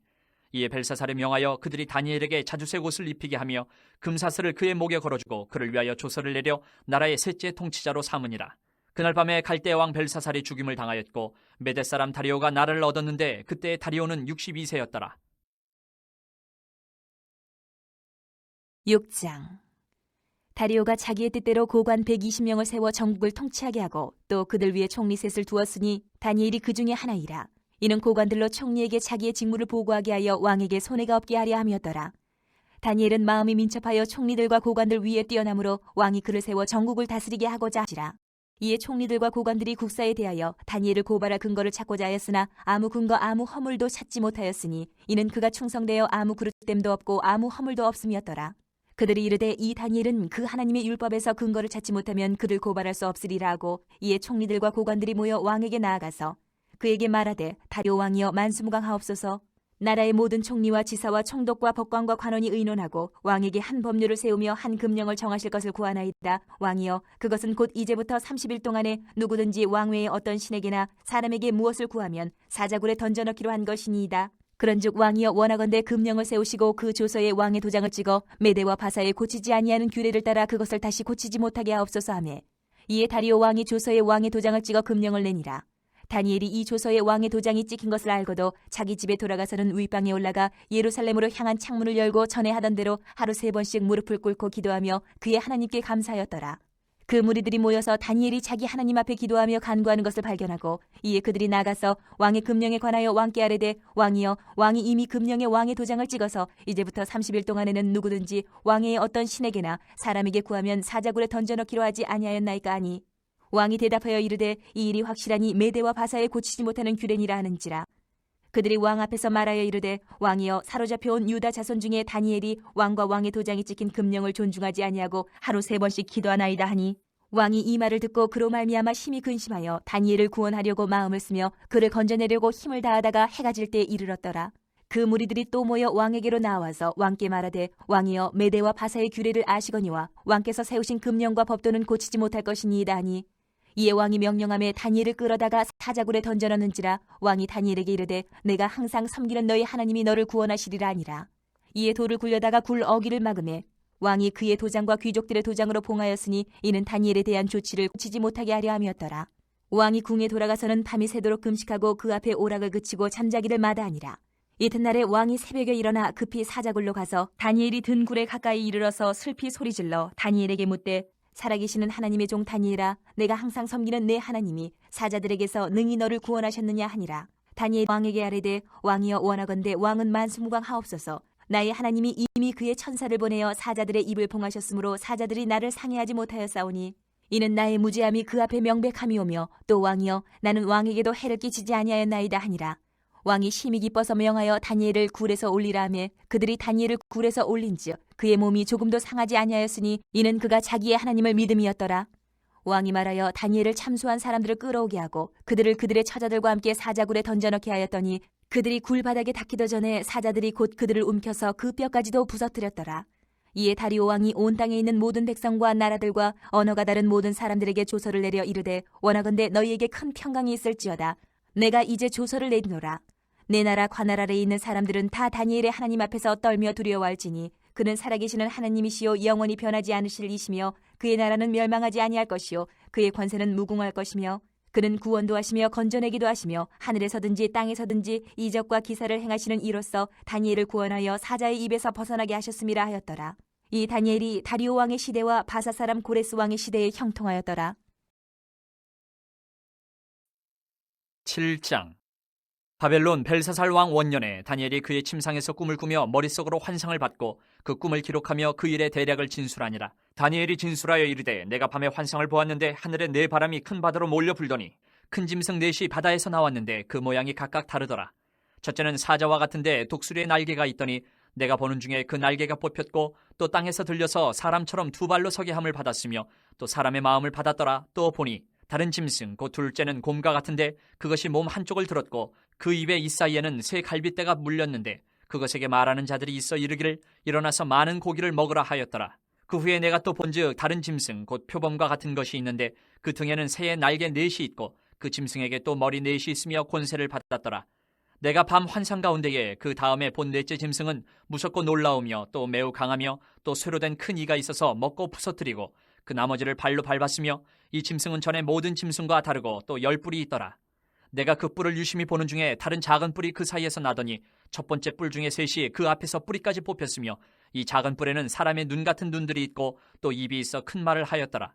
[SPEAKER 1] 이에 벨사살에 명하여 그들이 다니엘에게 자주색 옷을 입히게 하며 금사슬을 그의 목에 걸어주고 그를 위하여 조서를 내려 나라의 셋째 통치자로 삼으니라. 그날 밤에 갈대아 왕 벨사살이 죽임을 당하였고 메대 사람 다리오가 나라를 얻었는데 그때 다리오는 62세였더라.
[SPEAKER 2] 6장. 다리오가 자기의 뜻대로 고관 120명을 세워 전국을 통치하게 하고 또 그들 위에 총리 셋을 두었으니 다니엘이 그 중에 하나이라. 이는 고관들로 총리에게 자기의 직무를 보고하게 하여 왕에게 손해가 없게 하려 함이었더라. 다니엘은 마음이 민첩하여 총리들과 고관들 위에 뛰어나므로 왕이 그를 세워 전국을 다스리게 하고자 하시라. 이에 총리들과 고관들이 국사에 대하여 다니엘을 고발할 근거를 찾고자 하였으나 아무 근거 아무 허물도 찾지 못하였으니 이는 그가 충성되어 아무 그릇됨도 없고 아무 허물도 없음이었더라. 그들이 이르되 이 다니엘은 그 하나님의 율법에서 근거를 찾지 못하면 그를 고발할 수 없으리라 하고 이에 총리들과 고관들이 모여 왕에게 나아가서 그에게 말하되 다리오 왕이여 만수무강하옵소서. 나라의 모든 총리와 지사와 총독과 법관과 관원이 의논하고 왕에게 한 법률을 세우며 한 금령을 정하실 것을 구하나이다. 왕이여 그것은 곧 이제부터 30일 동안에 누구든지 왕 외에 어떤 신에게나 사람에게 무엇을 구하면 사자굴에 던져넣기로 한 것이니이다. 그런즉 왕이여 원하건대 금령을 세우시고 그 조서에 왕의 도장을 찍어 메대와 바사에 고치지 아니하는 규례를 따라 그것을 다시 고치지 못하게 하옵소서 하매 이에 다리오 왕이 조서에 왕의 도장을 찍어 금령을 내니라. 다니엘이 이 조서에 왕의 도장이 찍힌 것을 알고도 자기 집에 돌아가서는 윗방에 올라가 예루살렘으로 향한 창문을 열고 전에 하던 대로 하루 3번씩 무릎을 꿇고 기도하며 그의 하나님께 감사하였더라. 그 무리들이 모여서 다니엘이 자기 하나님 앞에 기도하며 간구하는 것을 발견하고 이에 그들이 나가서 왕의 금령에 관하여 왕께 아뢰되 왕이여 왕이 이미 금령에 왕의 도장을 찍어서 이제부터 30일 동안에는 누구든지 왕의 어떤 신에게나 사람에게 구하면 사자굴에 던져넣기로 하지 아니하였나이까 하니 왕이 대답하여 이르되 이 일이 확실하니 메대와 바사에 고치지 못하는 규례니라 하는지라. 그들이 왕 앞에서 말하여 이르되 왕이여 사로잡혀온 유다 자손 중에 다니엘이 왕과 왕의 도장이 찍힌 금령을 존중하지 아니하고 하루 3번씩 기도하나이다 하니 왕이 이 말을 듣고 그로 말미암아 심히 근심하여 다니엘을 구원하려고 마음을 쓰며 그를 건져내려고 힘을 다하다가 해가 질 때에 이르렀더라. 그 무리들이 또 모여 왕에게로 나와서 왕께 말하되 왕이여 메대와 바사의 규례를 아시거니와 왕께서 세우신 금령과 법도는 고치지 못할 것이니이다 하니 이에 왕이 명령하며 다니엘을 끌어다가 사자굴에 던져넣는지라. 왕이 다니엘에게 이르되 내가 항상 섬기는 너희 하나님이 너를 구원하시리라 하니라. 이에 돌을 굴려다가 굴 어기를 막으매 왕이 그의 도장과 귀족들의 도장으로 봉하였으니 이는 다니엘에 대한 조치를 고치지 못하게 하려 함이었더라. 왕이 궁에 돌아가서는 밤이 새도록 금식하고 그 앞에 오락을 그치고 잠자기를 마다하니라. 이튿날에 왕이 새벽에 일어나 급히 사자굴로 가서 다니엘이 든 굴에 가까이 이르러서 슬피 소리질러 다니엘에게 묻되 살아계시는 하나님의 종 다니엘아, 내가 항상 섬기는 내 하나님이 사자들에게서 능히 너를 구원하셨느냐 하니라. 다니엘 왕에게 아뢰되 왕이여 원하건대 왕은 만수무강하옵소서. 나의 하나님이 이미 그의 천사를 보내어 사자들의 입을 봉하셨으므로 사자들이 나를 상해하지 못하였사오니 이는 나의 무죄함이 그 앞에 명백함이오며 또 왕이여 나는 왕에게도 해를 끼치지 아니하였나이다 하니라. 왕이 심히 기뻐서 명하여 다니엘을 굴에서 올리라 하며 그들이 다니엘을 굴에서 올린즉 그의 몸이 조금도 상하지 아니하였으니 이는 그가 자기의 하나님을 믿음이었더라. 왕이 말하여 다니엘을 참수한 사람들을 끌어오게 하고 그들을 그들의 처자들과 함께 사자굴에 던져넣게 하였더니 그들이 굴 바닥에 닿기도 전에 사자들이 곧 그들을 움켜서 그 뼈까지도 부서뜨렸더라. 이에 다리오 왕이 온 땅에 있는 모든 백성과 나라들과 언어가 다른 모든 사람들에게 조서를 내려 이르되 원하건대 너희에게 큰 평강이 있을지어다. 내가 이제 조서를 내리노라. 내 나라 관할 아래에 있는 사람들은 다 다니엘의 하나님 앞에서 떨며 두려워할지니 그는 살아계시는 하나님이시요 영원히 변하지 않으실 이시며 그의 나라는 멸망하지 아니할 것이요 그의 권세는 무궁할 것이며 그는 구원도 하시며 건져내기도 하시며 하늘에서든지 땅에서든지 이적과 기사를 행하시는 이로써 다니엘을 구원하여 사자의 입에서 벗어나게 하셨음이라 하였더라. 이 다니엘이 다리오 왕의 시대와 바사 사람 고레스 왕의 시대에 형통하였더라.
[SPEAKER 1] 7장. 바벨론 벨사살 왕 원년에 다니엘이 그의 침상에서 꿈을 꾸며 머릿속으로 환상을 받고 그 꿈을 기록하며 그 일의 대략을 진술하니라. 다니엘이 진술하여 이르되 내가 밤에 환상을 보았는데 하늘에 네 바람이 큰 바다로 몰려 불더니 큰 짐승 넷이 바다에서 나왔는데 그 모양이 각각 다르더라. 첫째는 사자와 같은데 독수리의 날개가 있더니 내가 보는 중에 그 날개가 뽑혔고 또 땅에서 들려서 사람처럼 두 발로 서게 함을 받았으며 또 사람의 마음을 받았더라. 또 보니 다른 짐승 곧 둘째는 곰과 같은데 그것이 몸 한쪽을 들었고 그 입에 이 사이에는 새 갈빗대가 물렸는데 그것에게 말하는 자들이 있어 이르기를 일어나서 많은 고기를 먹으라 하였더라. 그 후에 내가 또 본즉 다른 짐승 곧 표범과 같은 것이 있는데 그 등에는 새의 날개 넷이 있고 그 짐승에게 또 머리 넷이 있으며 권세를 받았더라. 내가 밤 환상 가운데에 그 다음에 본 넷째 짐승은 무섭고 놀라우며 또 매우 강하며 또 쇠로 된 큰 이가 있어서 먹고 부서뜨리고 그 나머지를 발로 밟았으며 이 짐승은 전에 모든 짐승과 다르고 또 10뿔이 있더라. 내가 그 뿔을 유심히 보는 중에 다른 작은 뿔이 그 사이에서 나더니 첫 번째 뿔 중에 셋이 그 앞에서 뿌리까지 뽑혔으며 이 작은 뿔에는 사람의 눈 같은 눈들이 있고 또 입이 있어 큰 말을 하였더라.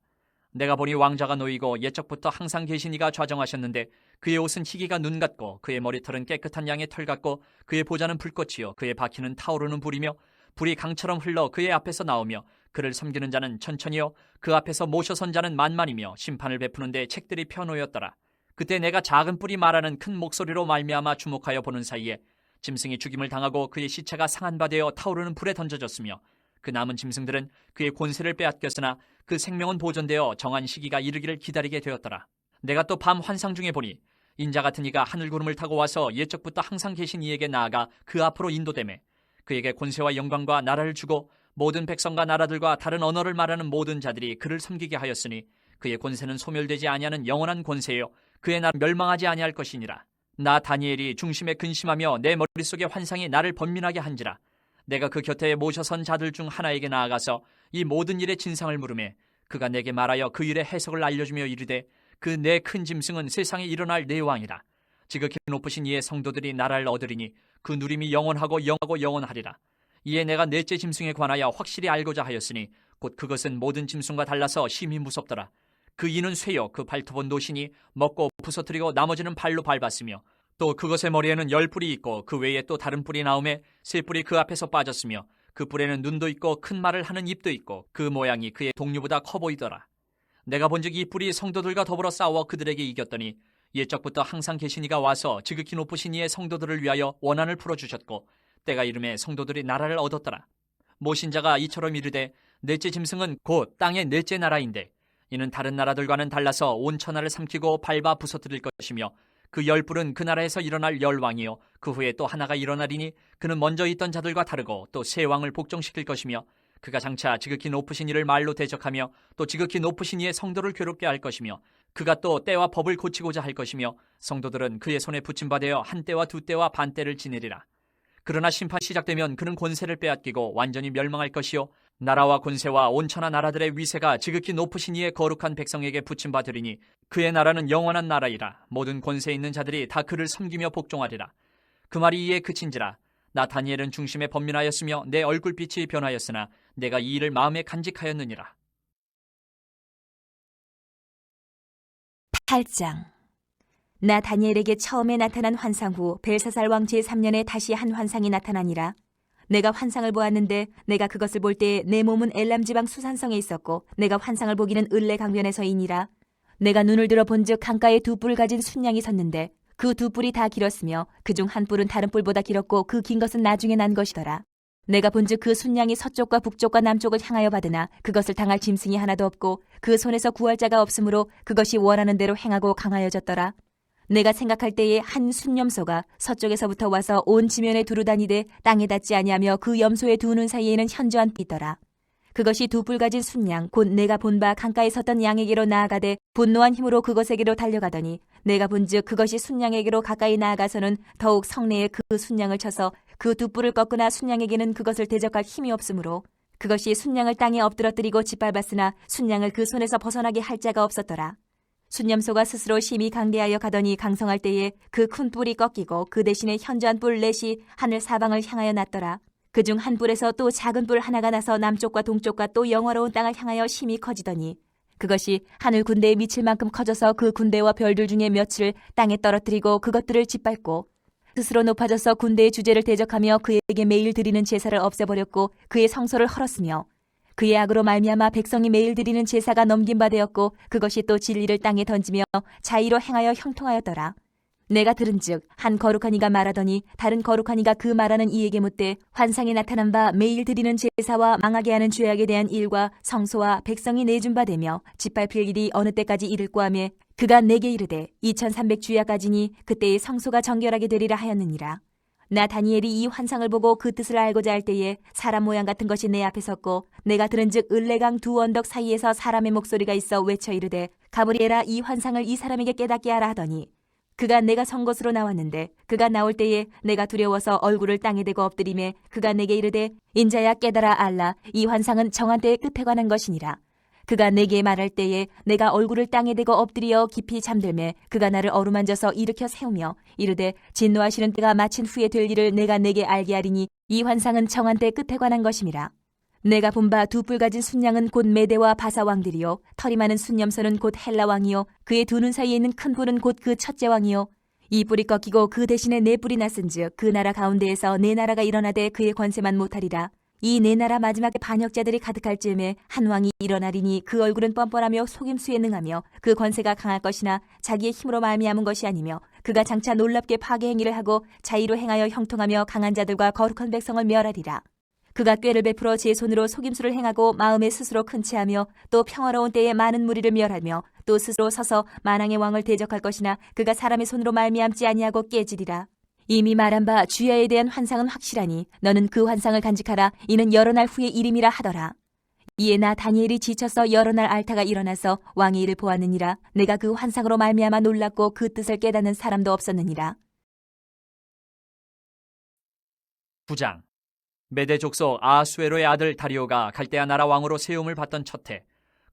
[SPEAKER 1] 내가 보니 왕자가 놓이고 옛적부터 항상 계신 이가 좌정하셨는데 그의 옷은 희기가 눈 같고 그의 머리털은 깨끗한 양의 털 같고 그의 보좌는 불꽃이요 그의 바퀴는 타오르는 불이며 불이 강처럼 흘러 그의 앞에서 나오며 그를 섬기는 자는 천천히요 그 앞에서 모셔선 자는 만만이며 심판을 베푸는데 책들이 펴놓였더라. 그때 내가 작은 뿔이 말하는 큰 목소리로 말미암아 주목하여 보는 사이에 짐승이 죽임을 당하고 그의 시체가 상한 바 되어 타오르는 불에 던져졌으며 그 남은 짐승들은 그의 권세를 빼앗겼으나 그 생명은 보존되어 정한 시기가 이르기를 기다리게 되었더라. 내가 또 밤 환상 중에 보니 인자 같은 이가 하늘 구름을 타고 와서 옛적부터 항상 계신 이에게 나아가 그 앞으로 인도되매 그에게 권세와 영광과 나라를 주고 모든 백성과 나라들과 다른 언어를 말하는 모든 자들이 그를 섬기게 하였으니 그의 권세는 소멸되지 아니하는 영원한 권세요 그의 나라 멸망하지 아니할 것이니라. 나 다니엘이 중심에 근심하며 내 머릿속의 환상이 나를 번민하게 한지라. 내가 그 곁에 모셔선 자들 중 하나에게 나아가서 이 모든 일의 진상을 물으매 그가 내게 말하여 그 일의 해석을 알려주며 이르되 그 네 큰 짐승은 세상에 일어날 네 왕이라. 지극히 높으신 이의 성도들이 나라를 얻으리니 그 누림이 영원하고 영원하리라. 이에 내가 넷째 짐승에 관하여 확실히 알고자 하였으니 곧 그것은 모든 짐승과 달라서 심히 무섭더라. 그 이는 쇠요 그 발톱은 노시니 먹고 부서뜨리고 나머지는 발로 밟았으며 또 그것의 머리에는 10뿔이 있고 그 외에 또 다른 뿔이 나오매 세 뿔이 그 앞에서 빠졌으며 그 뿔에는 눈도 있고 큰 말을 하는 입도 있고 그 모양이 그의 동류보다 커 보이더라. 내가 본즉 이 뿔이 성도들과 더불어 싸워 그들에게 이겼더니 옛적부터 항상 계신 이가 와서 지극히 높으신 이의 성도들을 위하여 원한을 풀어주셨고 때가 이름에 성도들이 나라를 얻었더라. 모신자가 이처럼 이르되 넷째 짐승은 곧 땅의 넷째 나라인데 이는 다른 나라들과는 달라서 온 천하를 삼키고 밟아 부서뜨릴 것이며 그 10뿔은 그 나라에서 일어날 10왕이요 그 후에 또 하나가 일어나리니 그는 먼저 있던 자들과 다르고 또 세 왕을 복종시킬 것이며 그가 장차 지극히 높으신 이를 말로 대적하며 또 지극히 높으신 이의 성도를 괴롭게 할 것이며 그가 또 때와 법을 고치고자 할 것이며 성도들은 그의 손에 붙임받아 한 때와 두 때와 반 때를 지내리라. 그러나 심판 시작되면 그는 권세를 빼앗기고 완전히 멸망할 것이요 나라와 권세와 온천한 나라들의 위세가 지극히 높으신 이의 거룩한 백성에게 붙임 받으리니 그의 나라는 영원한 나라이라. 모든 권세 있는 자들이 다 그를 섬기며 복종하리라. 그 말이 이에 그친지라. 나 다니엘은 중심에 번민하였으며 내 얼굴빛이 변하였으나 내가 이 일을 마음에 간직하였느니라.
[SPEAKER 2] 8장. 나 다니엘에게 처음에 나타난 환상 후 벨사살 왕 제3년에 다시 한 환상이 나타나니라. 내가 환상을 보았는데 내가 그것을 볼 때에 내 몸은 엘람 지방 수산성에 있었고 내가 환상을 보기는 을레 강변에서이니라. 내가 눈을 들어 본즉 강가에 두 뿔을 가진 순양이 섰는데 그 두 뿔이 다 길었으며 그중 한 뿔은 다른 뿔보다 길었고 그 긴 것은 나중에 난 것이더라. 내가 본즉 그 순양이 서쪽과 북쪽과 남쪽을 향하여 받으나 그것을 당할 짐승이 하나도 없고 그 손에서 구할 자가 없으므로 그것이 원하는 대로 행하고 강하여졌더라. 내가 생각할 때에 한 순염소가 서쪽에서부터 와서 온 지면에 두루 다니되 땅에 닿지 아니하며 그 염소의 두 눈 사이에는 현저한 뿔이 있더라. 그것이 두 뿔 가진 순양 곧 내가 본 바 강가에 섰던 양에게로 나아가되 분노한 힘으로 그것에게로 달려가더니 내가 본즉 그것이 순양에게로 가까이 나아가서는 더욱 성내에 그 순양을 쳐서 그 두 뿔을 꺾으나 순양에게는 그것을 대적할 힘이 없으므로 그것이 순양을 땅에 엎드러뜨리고 짓밟았으나 순양을 그 손에서 벗어나게 할 자가 없었더라. 순염소가 스스로 심히 강대하여 가더니 강성할 때에 그 큰 뿔이 꺾이고 그 대신에 현저한 뿔 넷이 하늘 사방을 향하여 났더라. 그중 한 뿔에서 또 작은 뿔 하나가 나서 남쪽과 동쪽과 또 영화로운 땅을 향하여 심히 커지더니 그것이 하늘 군대에 미칠 만큼 커져서 그 군대와 별들 중에 며칠을 땅에 떨어뜨리고 그것들을 짓밟고 스스로 높아져서 군대의 주제를 대적하며 그에게 매일 드리는 제사를 없애버렸고 그의 성소를 헐었으며 그의 악으로 말미암아 백성이 매일 드리는 제사가 넘긴 바 되었고 그것이 또 진리를 땅에 던지며 자의로 행하여 형통하였더라. 내가 들은즉 한 거룩한 이가 말하더니 다른 거룩한 이가 그 말하는 이에게 묻되 환상에 나타난 바 매일 드리는 제사와 망하게 하는 죄악에 대한 일과 성소와 백성이 내준 바 되며 짓밟힐 일이 어느 때까지 이를꼬 하며 그가 내게 이르되 2300주야까지니 그때의 성소가 정결하게 되리라 하였느니라. 나 다니엘이 이 환상을 보고 그 뜻을 알고자 할 때에 사람 모양 같은 것이 내 앞에 섰고 내가 들은즉 을레강 두 언덕 사이에서 사람의 목소리가 있어 외쳐 이르되 가브리엘아 이 환상을 이 사람에게 깨닫게 하라 하더니 그가 내가 선 곳으로 나왔는데 그가 나올 때에 내가 두려워서 얼굴을 땅에 대고 엎드리매 그가 내게 이르되 인자야 깨달아 알라 이 환상은 정한 때의 끝에 관한 것이니라. 그가 내게 말할 때에 내가 얼굴을 땅에 대고 엎드려 깊이 잠들매 그가 나를 어루만져서 일으켜 세우며 이르되 진노하시는 때가 마친 후에 될 일을 내가 내게 알게 하리니 이 환상은 정한 때 끝에 관한 것임이라. 내가 본 바 두 뿔 가진 순양은 곧 메대와 바사 왕들이요 털이 많은 순염소는 곧 헬라 왕이요 그의 두 눈 사이에 있는 큰 뿔은 곧 그 첫째 왕이요 이 뿔이 꺾이고 그 대신에 네 뿔이 났은즉 그 나라 가운데에서 네 나라가 일어나되 그의 권세만 못하리라. 이 네 나라 마지막에 반역자들이 가득할 즈음에 한 왕이 일어나리니 그 얼굴은 뻔뻔하며 속임수에 능하며 그 권세가 강할 것이나 자기의 힘으로 말미암은 것이 아니며 그가 장차 놀랍게 파괴 행위를 하고 자의로 행하여 형통하며 강한 자들과 거룩한 백성을 멸하리라. 그가 꾀를 베풀어 제 손으로 속임수를 행하고 마음에 스스로 큰 채하며 또 평화로운 때에 많은 무리를 멸하며 또 스스로 서서 만왕의 왕을 대적할 것이나 그가 사람의 손으로 말미암지 아니하고 깨지리라. 이미 말한 바 주야에 대한 환상은 확실하니 너는 그 환상을 간직하라. 이는 여러 날 후의 일임이라 하더라. 이에 나 다니엘이 지쳐서 여러 날 앓다가 일어나서 왕의 일을 보았느니라. 내가 그 환상으로 말미암아 놀랐고 그 뜻을 깨닫는 사람도 없었느니라.
[SPEAKER 1] 9장. 메대 족속 아하수에로의 아들 다리오가 갈대아 나라 왕으로 세움을 받던 첫해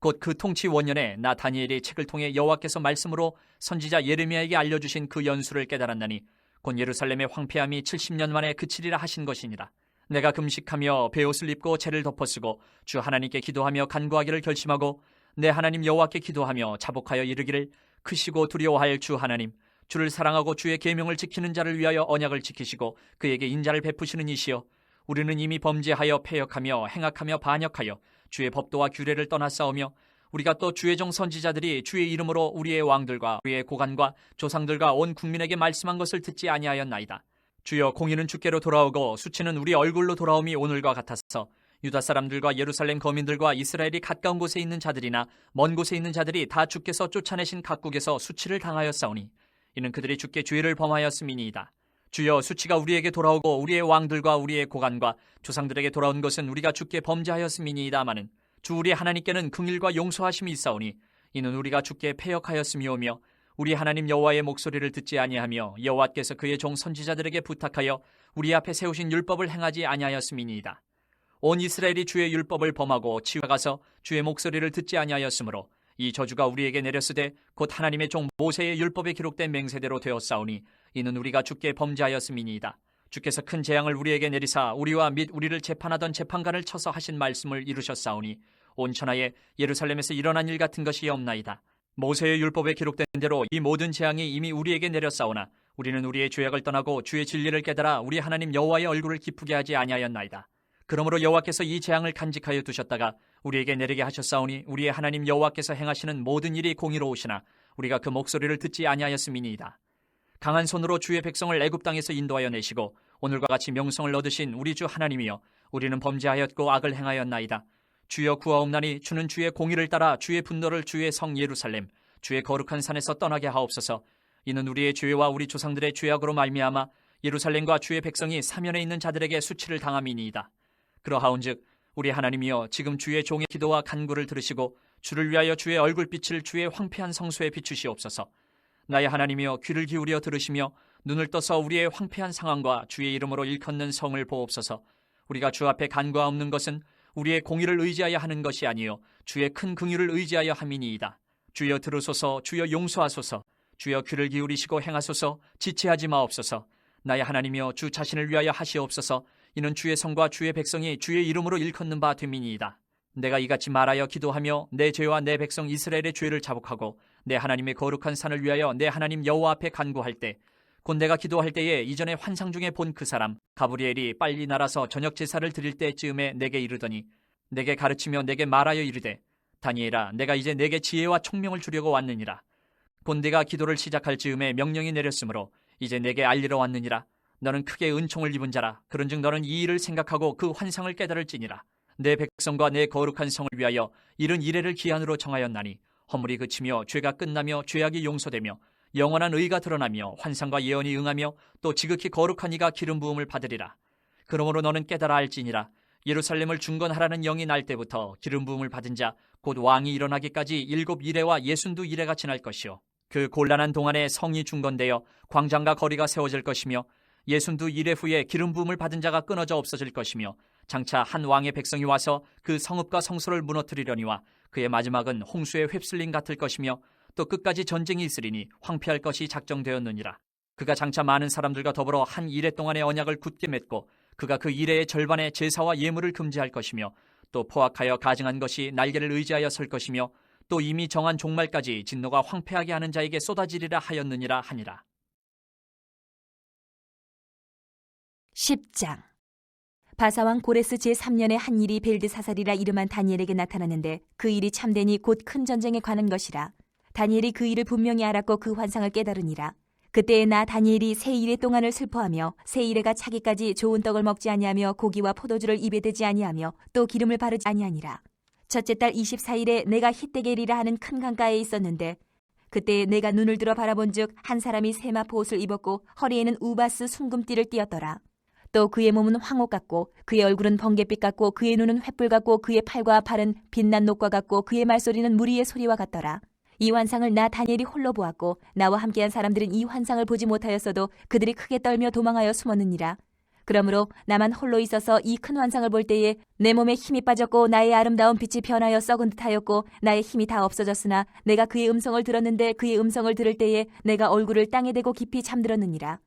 [SPEAKER 1] 곧 그 통치 원년에 나 다니엘이 책을 통해 여호와께서 말씀으로 선지자 예레미야에게 알려주신 그 연수를 깨달았나니 곧 예루살렘의 황폐함이 70년 만에 그치리라 하신 것이니라. 내가 금식하며 베옷을 입고 재를 덮어쓰고 주 하나님께 기도하며 간구하기를 결심하고 내 하나님 여호와께 기도하며 자복하여 이르기를 크시고 두려워할 주 하나님 주를 사랑하고 주의 계명을 지키는 자를 위하여 언약을 지키시고 그에게 인자를 베푸시는 이시여 우리는 이미 범죄하여 패역하며 행악하며 반역하여 주의 법도와 규례를 떠나 싸우며 우리가 또 주의 종 선지자들이 주의 이름으로 우리의 왕들과 우리의 고관과 조상들과 온 국민에게 말씀한 것을 듣지 아니하였나이다. 주여 공의는 주께로 돌아오고 수치는 우리 얼굴로 돌아옴이 오늘과 같아서 유다 사람들과 예루살렘 거민들과 이스라엘이 가까운 곳에 있는 자들이나 먼 곳에 있는 자들이 다 주께서 쫓아내신 각국에서 수치를 당하였사오니 이는 그들이 주께 죄를 범하였음이니이다. 주여 수치가 우리에게 돌아오고 우리의 왕들과 우리의 고관과 조상들에게 돌아온 것은 우리가 주께 범죄하였음이니이다마는 주 우리 하나님께는 긍휼과 용서하심이 있사오니 이는 우리가 주께 패역하였음이오며 우리 하나님 여호와의 목소리를 듣지 아니하며 여호와께서 그의 종 선지자들에게 부탁하여 우리 앞에 세우신 율법을 행하지 아니하였음이니이다. 온 이스라엘이 주의 율법을 범하고 치우가서 주의 목소리를 듣지 아니하였으므로 이 저주가 우리에게 내렸으되 곧 하나님의 종 모세의 율법에 기록된 맹세대로 되었사오니 이는 우리가 주께 범죄하였음이니이다. 주께서 큰 재앙을 우리에게 내리사 우리와 및 우리를 재판하던 재판관을 쳐서 하신 말씀을 이루셨사오니 온 천하에 예루살렘에서 일어난 일 같은 것이 없나이다. 모세의 율법에 기록된 대로 이 모든 재앙이 이미 우리에게 내렸사오나 우리는 우리의 죄악을 떠나고 주의 진리를 깨달아 우리 하나님 여호와의 얼굴을 기쁘게 하지 아니하였나이다. 그러므로 여호와께서 이 재앙을 간직하여 두셨다가 우리에게 내리게 하셨사오니 우리의 하나님 여호와께서 행하시는 모든 일이 공의로우시나 우리가 그 목소리를 듣지 아니하였음이니이다. 강한 손으로 주의 백성을 애굽 땅에서 인도하여 내시고 오늘과 같이 명성을 얻으신 우리 주 하나님이여 우리는 범죄하였고 악을 행하였나이다. 주여 구하옵나니 주는 주의 공의를 따라 주의 분노를 주의 성 예루살렘 주의 거룩한 산에서 떠나게 하옵소서. 이는 우리의 죄와 우리 조상들의 죄악으로 말미암아 예루살렘과 주의 백성이 사면에 있는 자들에게 수치를 당함이니이다. 그러하온즉 우리 하나님이여 지금 주의 종의 기도와 간구를 들으시고 주를 위하여 주의 얼굴빛을 주의 황폐한 성소에 비추시옵소서. 나의 하나님이여 귀를 기울여 들으시며 눈을 떠서 우리의 황폐한 상황과 주의 이름으로 일컫는 성을 보옵소서. 우리가 주 앞에 간구하옵는 것은 우리의 공의를 의지하여 하는 것이 아니요 주의 큰 긍휼을 의지하여 함이니이다. 주여 들으소서. 주여 용서하소서. 주여 귀를 기울이시고 행하소서. 지체하지 마옵소서. 나의 하나님이여 주 자신을 위하여 하시옵소서. 이는 주의 성과 주의 백성이 주의 이름으로 일컫는 바 됨이니이다. 내가 이같이 말하여 기도하며 내 죄와 내 백성 이스라엘의 죄를 자복하고 내 하나님의 거룩한 산을 위하여 내 하나님 여호와 앞에 간구할 때 곧 내가 기도할 때에 이전에 환상 중에 본 그 사람 가브리엘이 빨리 날아서 저녁 제사를 드릴 때쯤에 내게 이르더니 내게 가르치며 내게 말하여 이르되 다니엘아 내가 이제 내게 지혜와 총명을 주려고 왔느니라. 곧 내가 기도를 시작할 즈음에 명령이 내렸으므로 이제 내게 알리러 왔느니라. 너는 크게 은총을 입은 자라. 그런즉 너는 이 일을 생각하고 그 환상을 깨달을지니라. 내 백성과 내 거룩한 성을 위하여 이른 이래를 기한으로 정하였나니 허물이 그치며 죄가 끝나며 죄악이 용서되며 영원한 의가 드러나며 환상과 예언이 응하며 또 지극히 거룩한 이가 기름 부음을 받으리라. 그러므로 너는 깨달아 알지니라. 예루살렘을 중건하라는 영이 날 때부터 기름 부음을 받은 자 곧 왕이 일어나기까지 7 이레와 62 이레가 지날 것이요 그 곤란한 동안에 성이 중건되어 광장과 거리가 세워질 것이며 62 이레 후에 기름 부음을 받은 자가 끊어져 없어질 것이며 장차 한 왕의 백성이 와서 그 성읍과 성소를 무너뜨리려니와 그의 마지막은 홍수의 휩쓸림 같을 것이며 또 끝까지 전쟁이 있으리니 황폐할 것이 작정되었느니라. 그가 장차 많은 사람들과 더불어 한 이레 동안의 언약을 굳게 맺고 그가 그 이레의 절반의 제사와 예물을 금지할 것이며 또 포악하여 가증한 것이 날개를 의지하여 설 것이며 또 이미 정한 종말까지 진노가 황폐하게 하는 자에게 쏟아지리라 하였느니라 하니라.
[SPEAKER 2] 10장. 바사왕 고레스 제3년에 한 일이 벨드사살이라 이름한 다니엘에게 나타났는데 그 일이 참되니 곧 큰 전쟁에 관한 것이라. 다니엘이 그 일을 분명히 알았고 그 환상을 깨달으니라. 그때에 나 다니엘이 새 이레 동안을 슬퍼하며 새 이레가 차기까지 좋은 떡을 먹지 아니하며 고기와 포도주를 입에 대지 아니하며 또 기름을 바르지 아니하니라. 첫째 달 24일에 내가 히데겔이라 하는 큰 강가에 있었는데 그때 내가 눈을 들어 바라본즉 한 사람이 세마포 옷을 입었고 허리에는 우바스 순금띠를 띠었더라. 또 그의 몸은 황옥 같고 그의 얼굴은 번갯빛 같고 그의 눈은 횃불 같고 그의 팔과 발은 빛난 녹과 같고 그의 말소리는 무리의 소리와 같더라. 이 환상을 나 다니엘이 홀로 보았고 나와 함께한 사람들은 이 환상을 보지 못하였어도 그들이 크게 떨며 도망하여 숨었느니라. 그러므로 나만 홀로 있어서 이 큰 환상을 볼 때에 내 몸에 힘이 빠졌고 나의 아름다운 빛이 변하여 썩은 듯하였고 나의 힘이 다 없어졌으나 내가 그의 음성을 들었는데 그의 음성을 들을 때에 내가 얼굴을 땅에 대고 깊이 잠들었느니라.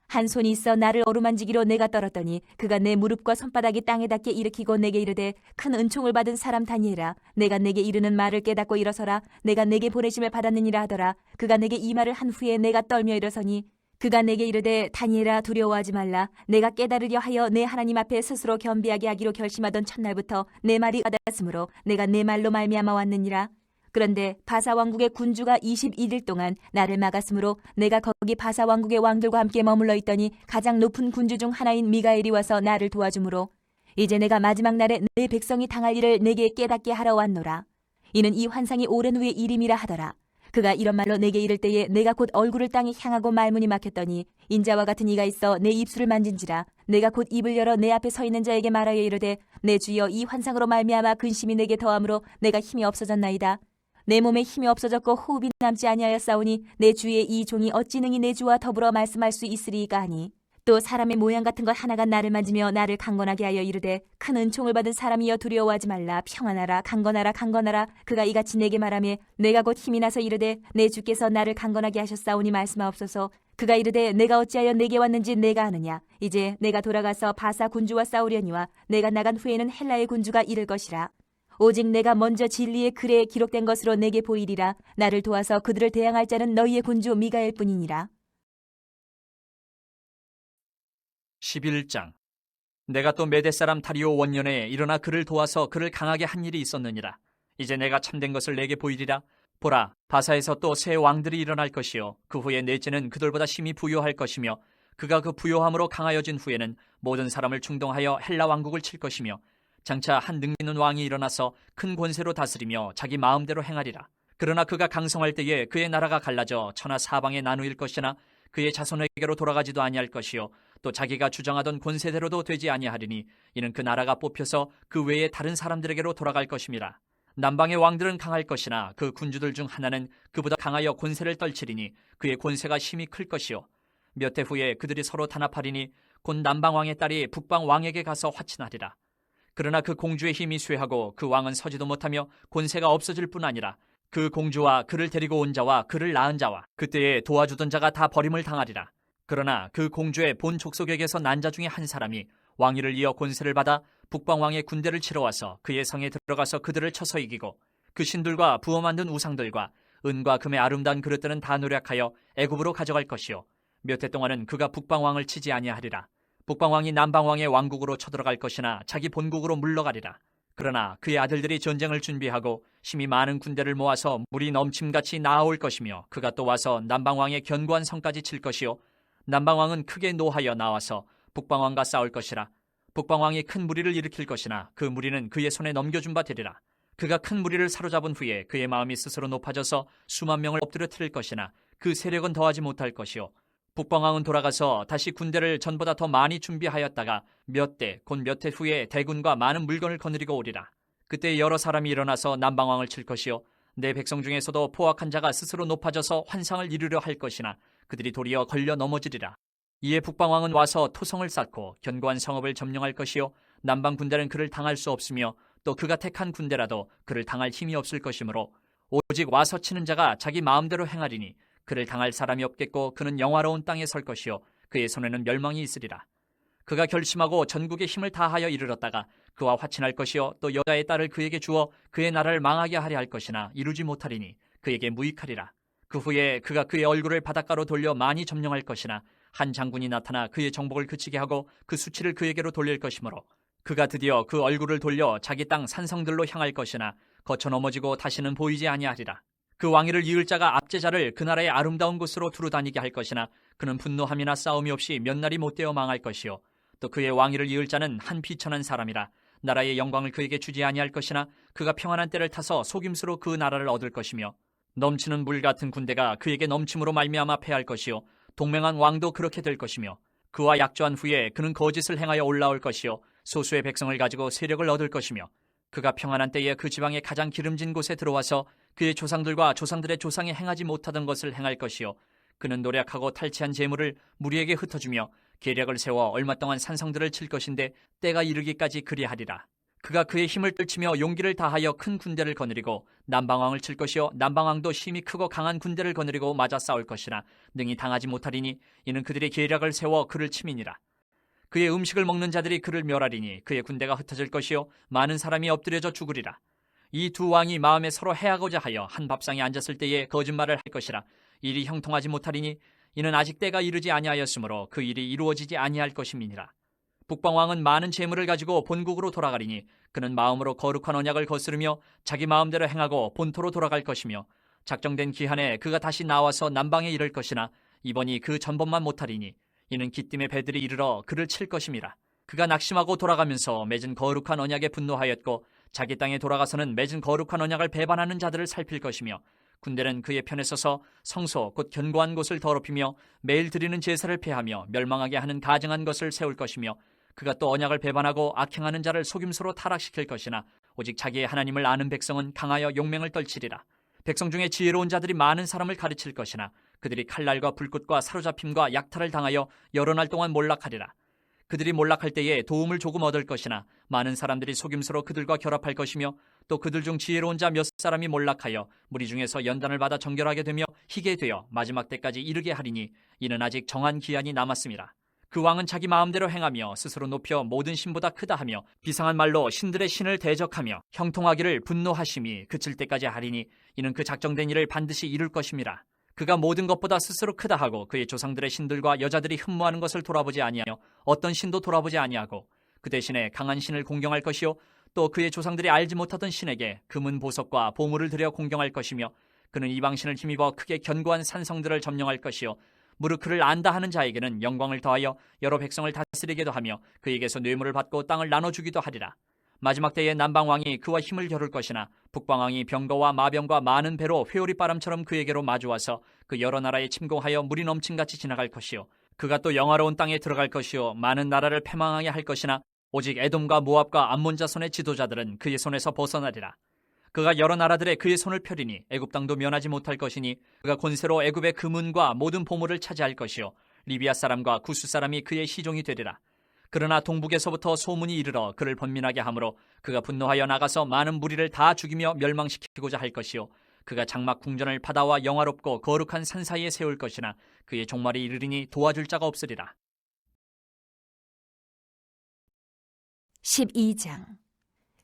[SPEAKER 2] 한 손이 있어 나를 어루만지기로 내가 떨었더니 그가 내 무릎과 손바닥이 땅에 닿게 일으키고 내게 이르되 큰 은총을 받은 사람 다니엘아 내가 내게 이르는 말을 깨닫고 일어서라. 내가 내게 보내심을 받았느니라 하더라. 그가 내게 이 말을 한 후에 내가 떨며 일어서니 그가 내게 이르되 다니엘아 두려워하지 말라. 내가 깨달으려 하여 내 하나님 앞에 스스로 겸비하게 하기로 결심하던 첫날부터 내 말이 와닿았으므로 내가 내 말로 말미암아 왔느니라. 그런데 바사 왕국의 군주가 21일 동안 나를 막았으므로 내가 거기 바사 왕국의 왕들과 함께 머물러 있더니 가장 높은 군주 중 하나인 미가엘이 와서 나를 도와주므로 이제 내가 마지막 날에 내 백성이 당할 일을 내게 깨닫게 하러 왔노라. 이는 이 환상이 오랜 후의 일임이라 하더라. 그가 이런 말로 내게 이를 때에 내가 곧 얼굴을 땅에 향하고 말문이 막혔더니 인자와 같은 이가 있어 내 입술을 만진지라. 내가 곧 입을 열어 내 앞에 서 있는 자에게 말하여 이르되 내 주여 이 환상으로 말미암아 근심이 내게 더함으로 내가 힘이 없어졌나이다. 내 몸에 힘이 없어졌고 호흡이 남지 아니하였사오니 내 주의 이 종이 어찌 능히 내 주와 더불어 말씀할 수 있으리이까 하니 또 사람의 모양 같은 것 하나가 나를 만지며 나를 강건하게 하여 이르되 큰 은총을 받은 사람이여 두려워하지 말라. 평안하라. 강건하라. 강건하라. 그가 이같이 내게 말하며 내가 곧 힘이 나서 이르되 내 주께서 나를 강건하게 하셨사오니 말씀하옵소서. 그가 이르되 내가 어찌하여 내게 왔는지 내가 아느냐. 이제 내가 돌아가서 바사 군주와 싸우려니와 내가 나간 후에는 헬라의 군주가 이를 것이라. 오직 내가 먼저 진리의 글에 기록된 것으로 내게 보이리라. 나를 도와서 그들을 대항할 자는 너희의 군주 미가엘 뿐이니라.
[SPEAKER 1] 11장. 내가 또 메대 사람 다리오 원년에 일어나 그를 도와서 그를 강하게 한 일이 있었느니라. 이제 내가 참된 것을 내게 보이리라. 보라, 바사에서 또 새 왕들이 일어날 것이요 그 후에 넷째는 그들보다 심히 부요할 것이며 그가 그 부요함으로 강하여진 후에는 모든 사람을 충동하여 헬라 왕국을 칠 것이며 장차 한 능력 있는 왕이 일어나서 큰 권세로 다스리며 자기 마음대로 행하리라. 그러나 그가 강성할 때에 그의 나라가 갈라져 천하 사방에 나누일 것이나 그의 자손에게로 돌아가지도 아니할 것이요 또 자기가 주장하던 권세대로도 되지 아니하리니 이는 그 나라가 뽑혀서 그 외에 다른 사람들에게로 돌아갈 것임이라. 남방의 왕들은 강할 것이나 그 군주들 중 하나는 그보다 강하여 권세를 떨치리니 그의 권세가 심히 클 것이요 몇 해 후에 그들이 서로 단합하리니 곧 남방 왕의 딸이 북방 왕에게 가서 화친하리라. 그러나 그 공주의 힘이 쇠하고 그 왕은 서지도 못하며 권세가 없어질 뿐 아니라 그 공주와 그를 데리고 온 자와 그를 낳은 자와 그때에 도와주던 자가 다 버림을 당하리라. 그러나 그 공주의 본 족속에게서 난 자 중에 한 사람이 왕위를 이어 권세를 받아 북방 왕의 군대를 치러 와서 그의 성에 들어가서 그들을 쳐서 이기고 그 신들과 부어 만든 우상들과 은과 금의 아름다운 그릇들은 다 노력하여 애굽으로 가져갈 것이요 몇 해 동안은 그가 북방 왕을 치지 아니하리라. 북방 왕이 남방 왕의 왕국으로 쳐들어갈 것이나 자기 본국으로 물러가리라. 그러나 그의 아들들이 전쟁을 준비하고 심히 많은 군대를 모아서 물이 넘침같이 나아올 것이며 그가 또 와서 남방 왕의 견고한 성까지 칠 것이요 남방 왕은 크게 노하여 나와서 북방 왕과 싸울 것이라. 북방 왕이 큰 무리를 일으킬 것이나 그 무리는 그의 손에 넘겨준 바 되리라. 그가 큰 무리를 사로잡은 후에 그의 마음이 스스로 높아져서 수만 명을 엎드려뜨릴 것이나 그 세력은 더하지 못할 것이요 북방 왕은 돌아가서 다시 군대를 전보다 더 많이 준비하였다가 몇 대 곧 몇 해 후에 대군과 많은 물건을 거느리고 오리라. 그때 여러 사람이 일어나서 남방 왕을 칠 것이요 내 백성 중에서도 포악한 자가 스스로 높아져서 환상을 이루려 할 것이나 그들이 도리어 걸려 넘어지리라. 이에 북방 왕은 와서 토성을 쌓고 견고한 성읍을 점령할 것이요 남방 군대는 그를 당할 수 없으며 또 그가 택한 군대라도 그를 당할 힘이 없을 것이므로 오직 와서 치는 자가 자기 마음대로 행하리니 그를 당할 사람이 없겠고 그는 영화로운 땅에 설 것이요 그의 손에는 멸망이 있으리라. 그가 결심하고 전국에 힘을 다하여 이르렀다가 그와 화친할 것이요 또 여자의 딸을 그에게 주어 그의 나라를 망하게 하려 할 것이나 이루지 못하리니 그에게 무익하리라. 그 후에 그가 그의 얼굴을 바닷가로 돌려 많이 점령할 것이나 한 장군이 나타나 그의 정복을 그치게 하고 그 수치를 그에게로 돌릴 것이므로 그가 드디어 그 얼굴을 돌려 자기 땅 산성들로 향할 것이나 거쳐 넘어지고 다시는 보이지 아니하리라. 그 왕위를 이을 자가 압제자를 그 나라의 아름다운 곳으로 두루 다니게 할 것이나 그는 분노함이나 싸움이 없이 몇 날이 못되어 망할 것이요 또 그의 왕위를 이을 자는 한 비천한 사람이라 나라의 영광을 그에게 주지 아니할 것이나 그가 평안한 때를 타서 속임수로 그 나라를 얻을 것이며 넘치는 물 같은 군대가 그에게 넘침으로 말미암아 패할 것이요 동맹한 왕도 그렇게 될 것이며 그와 약조한 후에 그는 거짓을 행하여 올라올 것이요 소수의 백성을 가지고 세력을 얻을 것이며 그가 평안한 때에 그 지방의 가장 기름진 곳에 들어와서 그의 조상들과 조상들의 조상이 행하지 못하던 것을 행할 것이요 그는 노력하고 탈취한 재물을 무리에게 흩어주며 계략을 세워 얼마 동안 산성들을 칠 것인데 때가 이르기까지 그리하리라. 그가 그의 힘을 떨치며 용기를 다하여 큰 군대를 거느리고 남방왕을 칠 것이요 남방왕도 힘이 크고 강한 군대를 거느리고 맞아 싸울 것이나 능히 당하지 못하리니 이는 그들의 계략을 세워 그를 침이니라. 그의 음식을 먹는 자들이 그를 멸하리니 그의 군대가 흩어질 것이요 많은 사람이 엎드려져 죽으리라. 이 두 왕이 마음에 서로 해하고자 하여 한 밥상에 앉았을 때에 거짓말을 할 것이라. 일이 형통하지 못하리니 이는 아직 때가 이르지 아니하였으므로 그 일이 이루어지지 아니할 것임이니라. 북방왕은 많은 재물을 가지고 본국으로 돌아가리니 그는 마음으로 거룩한 언약을 거스르며 자기 마음대로 행하고 본토로 돌아갈 것이며 작정된 기한에 그가 다시 나와서 남방에 이를 것이나 이번이 그 전번만 못하리니 이는 기띔의 배들이 이르러 그를 칠 것임이라. 그가 낙심하고 돌아가면서 맺은 거룩한 언약에 분노하였고 자기 땅에 돌아가서는 맺은 거룩한 언약을 배반하는 자들을 살필 것이며 군대는 그의 편에 서서 성소 곧 견고한 곳을 더럽히며 매일 드리는 제사를 폐하며 멸망하게 하는 가증한 것을 세울 것이며 그가 또 언약을 배반하고 악행하는 자를 속임수로 타락시킬 것이나 오직 자기의 하나님을 아는 백성은 강하여 용맹을 떨치리라. 백성 중에 지혜로운 자들이 많은 사람을 가르칠 것이나 그들이 칼날과 불꽃과 사로잡힘과 약탈을 당하여 여러 날 동안 몰락하리라. 그들이 몰락할 때에 도움을 조금 얻을 것이나 많은 사람들이 속임수로 그들과 결합할 것이며 또 그들 중 지혜로운 자 몇 사람이 몰락하여 무리 중에서 연단을 받아 정결하게 되며 희게 되어 마지막 때까지 이르게 하리니 이는 아직 정한 기한이 남았습니다. 그 왕은 자기 마음대로 행하며 스스로 높여 모든 신보다 크다 하며 비상한 말로 신들의 신을 대적하며 형통하기를 분노하심이 그칠 때까지 하리니 이는 그 작정된 일을 반드시 이룰 것임이라. 그가 모든 것보다 스스로 크다 하고 그의 조상들의 신들과 여자들이 흠모하는 것을 돌아보지 아니하며 어떤 신도 돌아보지 아니하고 그 대신에 강한 신을 공경할 것이요 또 그의 조상들이 알지 못하던 신에게 금은 보석과 보물을 들여 공경할 것이며 그는 이방신을 힘입어 크게 견고한 산성들을 점령할 것이요 무릇 그를 안다 하는 자에게는 영광을 더하여 여러 백성을 다스리게도 하며 그에게서 뇌물을 받고 땅을 나눠주기도 하리라. 마지막 때에 남방왕이 그와 힘을 겨룰 것이나 북방왕이 병거와 마병과 많은 배로 회오리 바람처럼 그에게로 마주와서 그 여러 나라에 침공하여 물이 넘친같이 지나갈 것이요 그가 또 영화로운 땅에 들어갈 것이요 많은 나라를 패망하게 할 것이나 오직 에돔과 모압과 암몬 자손의 지도자들은 그의 손에서 벗어나리라. 그가 여러 나라들의 그의 손을 펴리니 애굽 땅도 면하지 못할 것이니 그가 권세로 애굽의 금은과 모든 보물을 차지할 것이요 리비아 사람과 구스 사람이 그의 시종이 되리라. 그러나 동북에서부터 소문이 이르러 그를 번민하게 하므로 그가 분노하여 나가서 많은 무리를 다 죽이며 멸망시키고자 할 것이요 그가 장막 궁전을 바다와 영화롭고 거룩한 산 사이에 세울 것이나 그의 종말이 이르리니 도와줄 자가 없으리라.
[SPEAKER 2] 12장.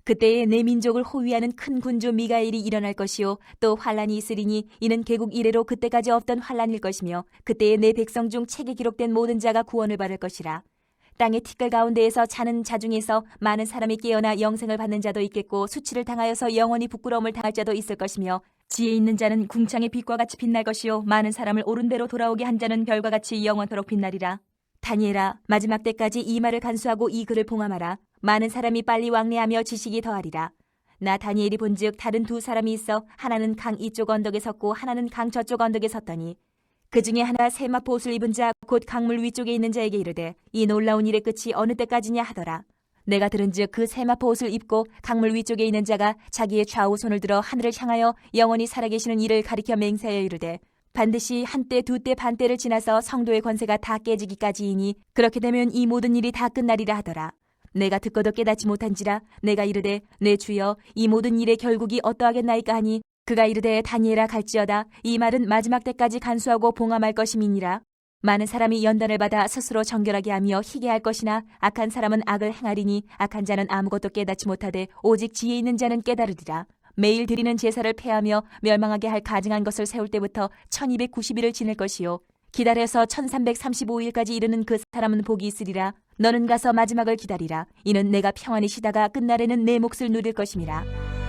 [SPEAKER 2] 그때에 내 민족을 호위하는 큰 군주 미가엘이 일어날 것이요 또 환란이 있으리니 이는 개국 이래로 그때까지 없던 환란일 것이며 그때에 내 백성 중 책에 기록된 모든 자가 구원을 받을 것이라. 땅의 티끌 가운데에서 자는 자 중에서 많은 사람이 깨어나 영생을 받는 자도 있겠고 수치를 당하여서 영원히 부끄러움을 당할 자도 있을 것이며 지혜 있는 자는 궁창의 빛과 같이 빛날 것이요 많은 사람을 옳은 대로 돌아오게 한 자는 별과 같이 영원토록 빛나리라. 다니엘아, 마지막 때까지 이 말을 간수하고 이 글을 봉함하라. 많은 사람이 빨리 왕래하며 지식이 더하리라. 나 다니엘이 본즉 다른 두 사람이 있어 하나는 강 이쪽 언덕에 섰고 하나는 강 저쪽 언덕에 섰더니 그 중에 하나 세마포 옷을 입은 자 곧 강물 위쪽에 있는 자에게 이르되 이 놀라운 일의 끝이 어느 때까지냐 하더라. 내가 들은즉 그 세마포 옷을 입고 강물 위쪽에 있는 자가 자기의 좌우 손을 들어 하늘을 향하여 영원히 살아계시는 이를 가리켜 맹세하여 이르되 반드시 한때 두때 반때를 지나서 성도의 권세가 다 깨지기까지이니 그렇게 되면 이 모든 일이 다 끝나리라 하더라. 내가 듣고도 깨닫지 못한지라 내가 이르되 내 주여 이 모든 일의 결국이 어떠하겠나이까 하니 그가 이르되 다니엘아 갈지어다 이 말은 마지막 때까지 간수하고 봉함할 것임이니라. 많은 사람이 연단을 받아 스스로 정결하게 하며 희게 할 것이나 악한 사람은 악을 행하리니 악한 자는 아무것도 깨닫지 못하되 오직 지혜 있는 자는 깨달으리라. 매일 드리는 제사를 폐하며 멸망하게 할 가증한 것을 세울 때부터 1290일을 지낼 것이요 기다려서 1335일까지 이르는 그 사람은 복이 있으리라. 너는 가서 마지막을 기다리라. 이는 내가 평안히 쉬다가 끝날에는 내 몫을 누릴 것임이라.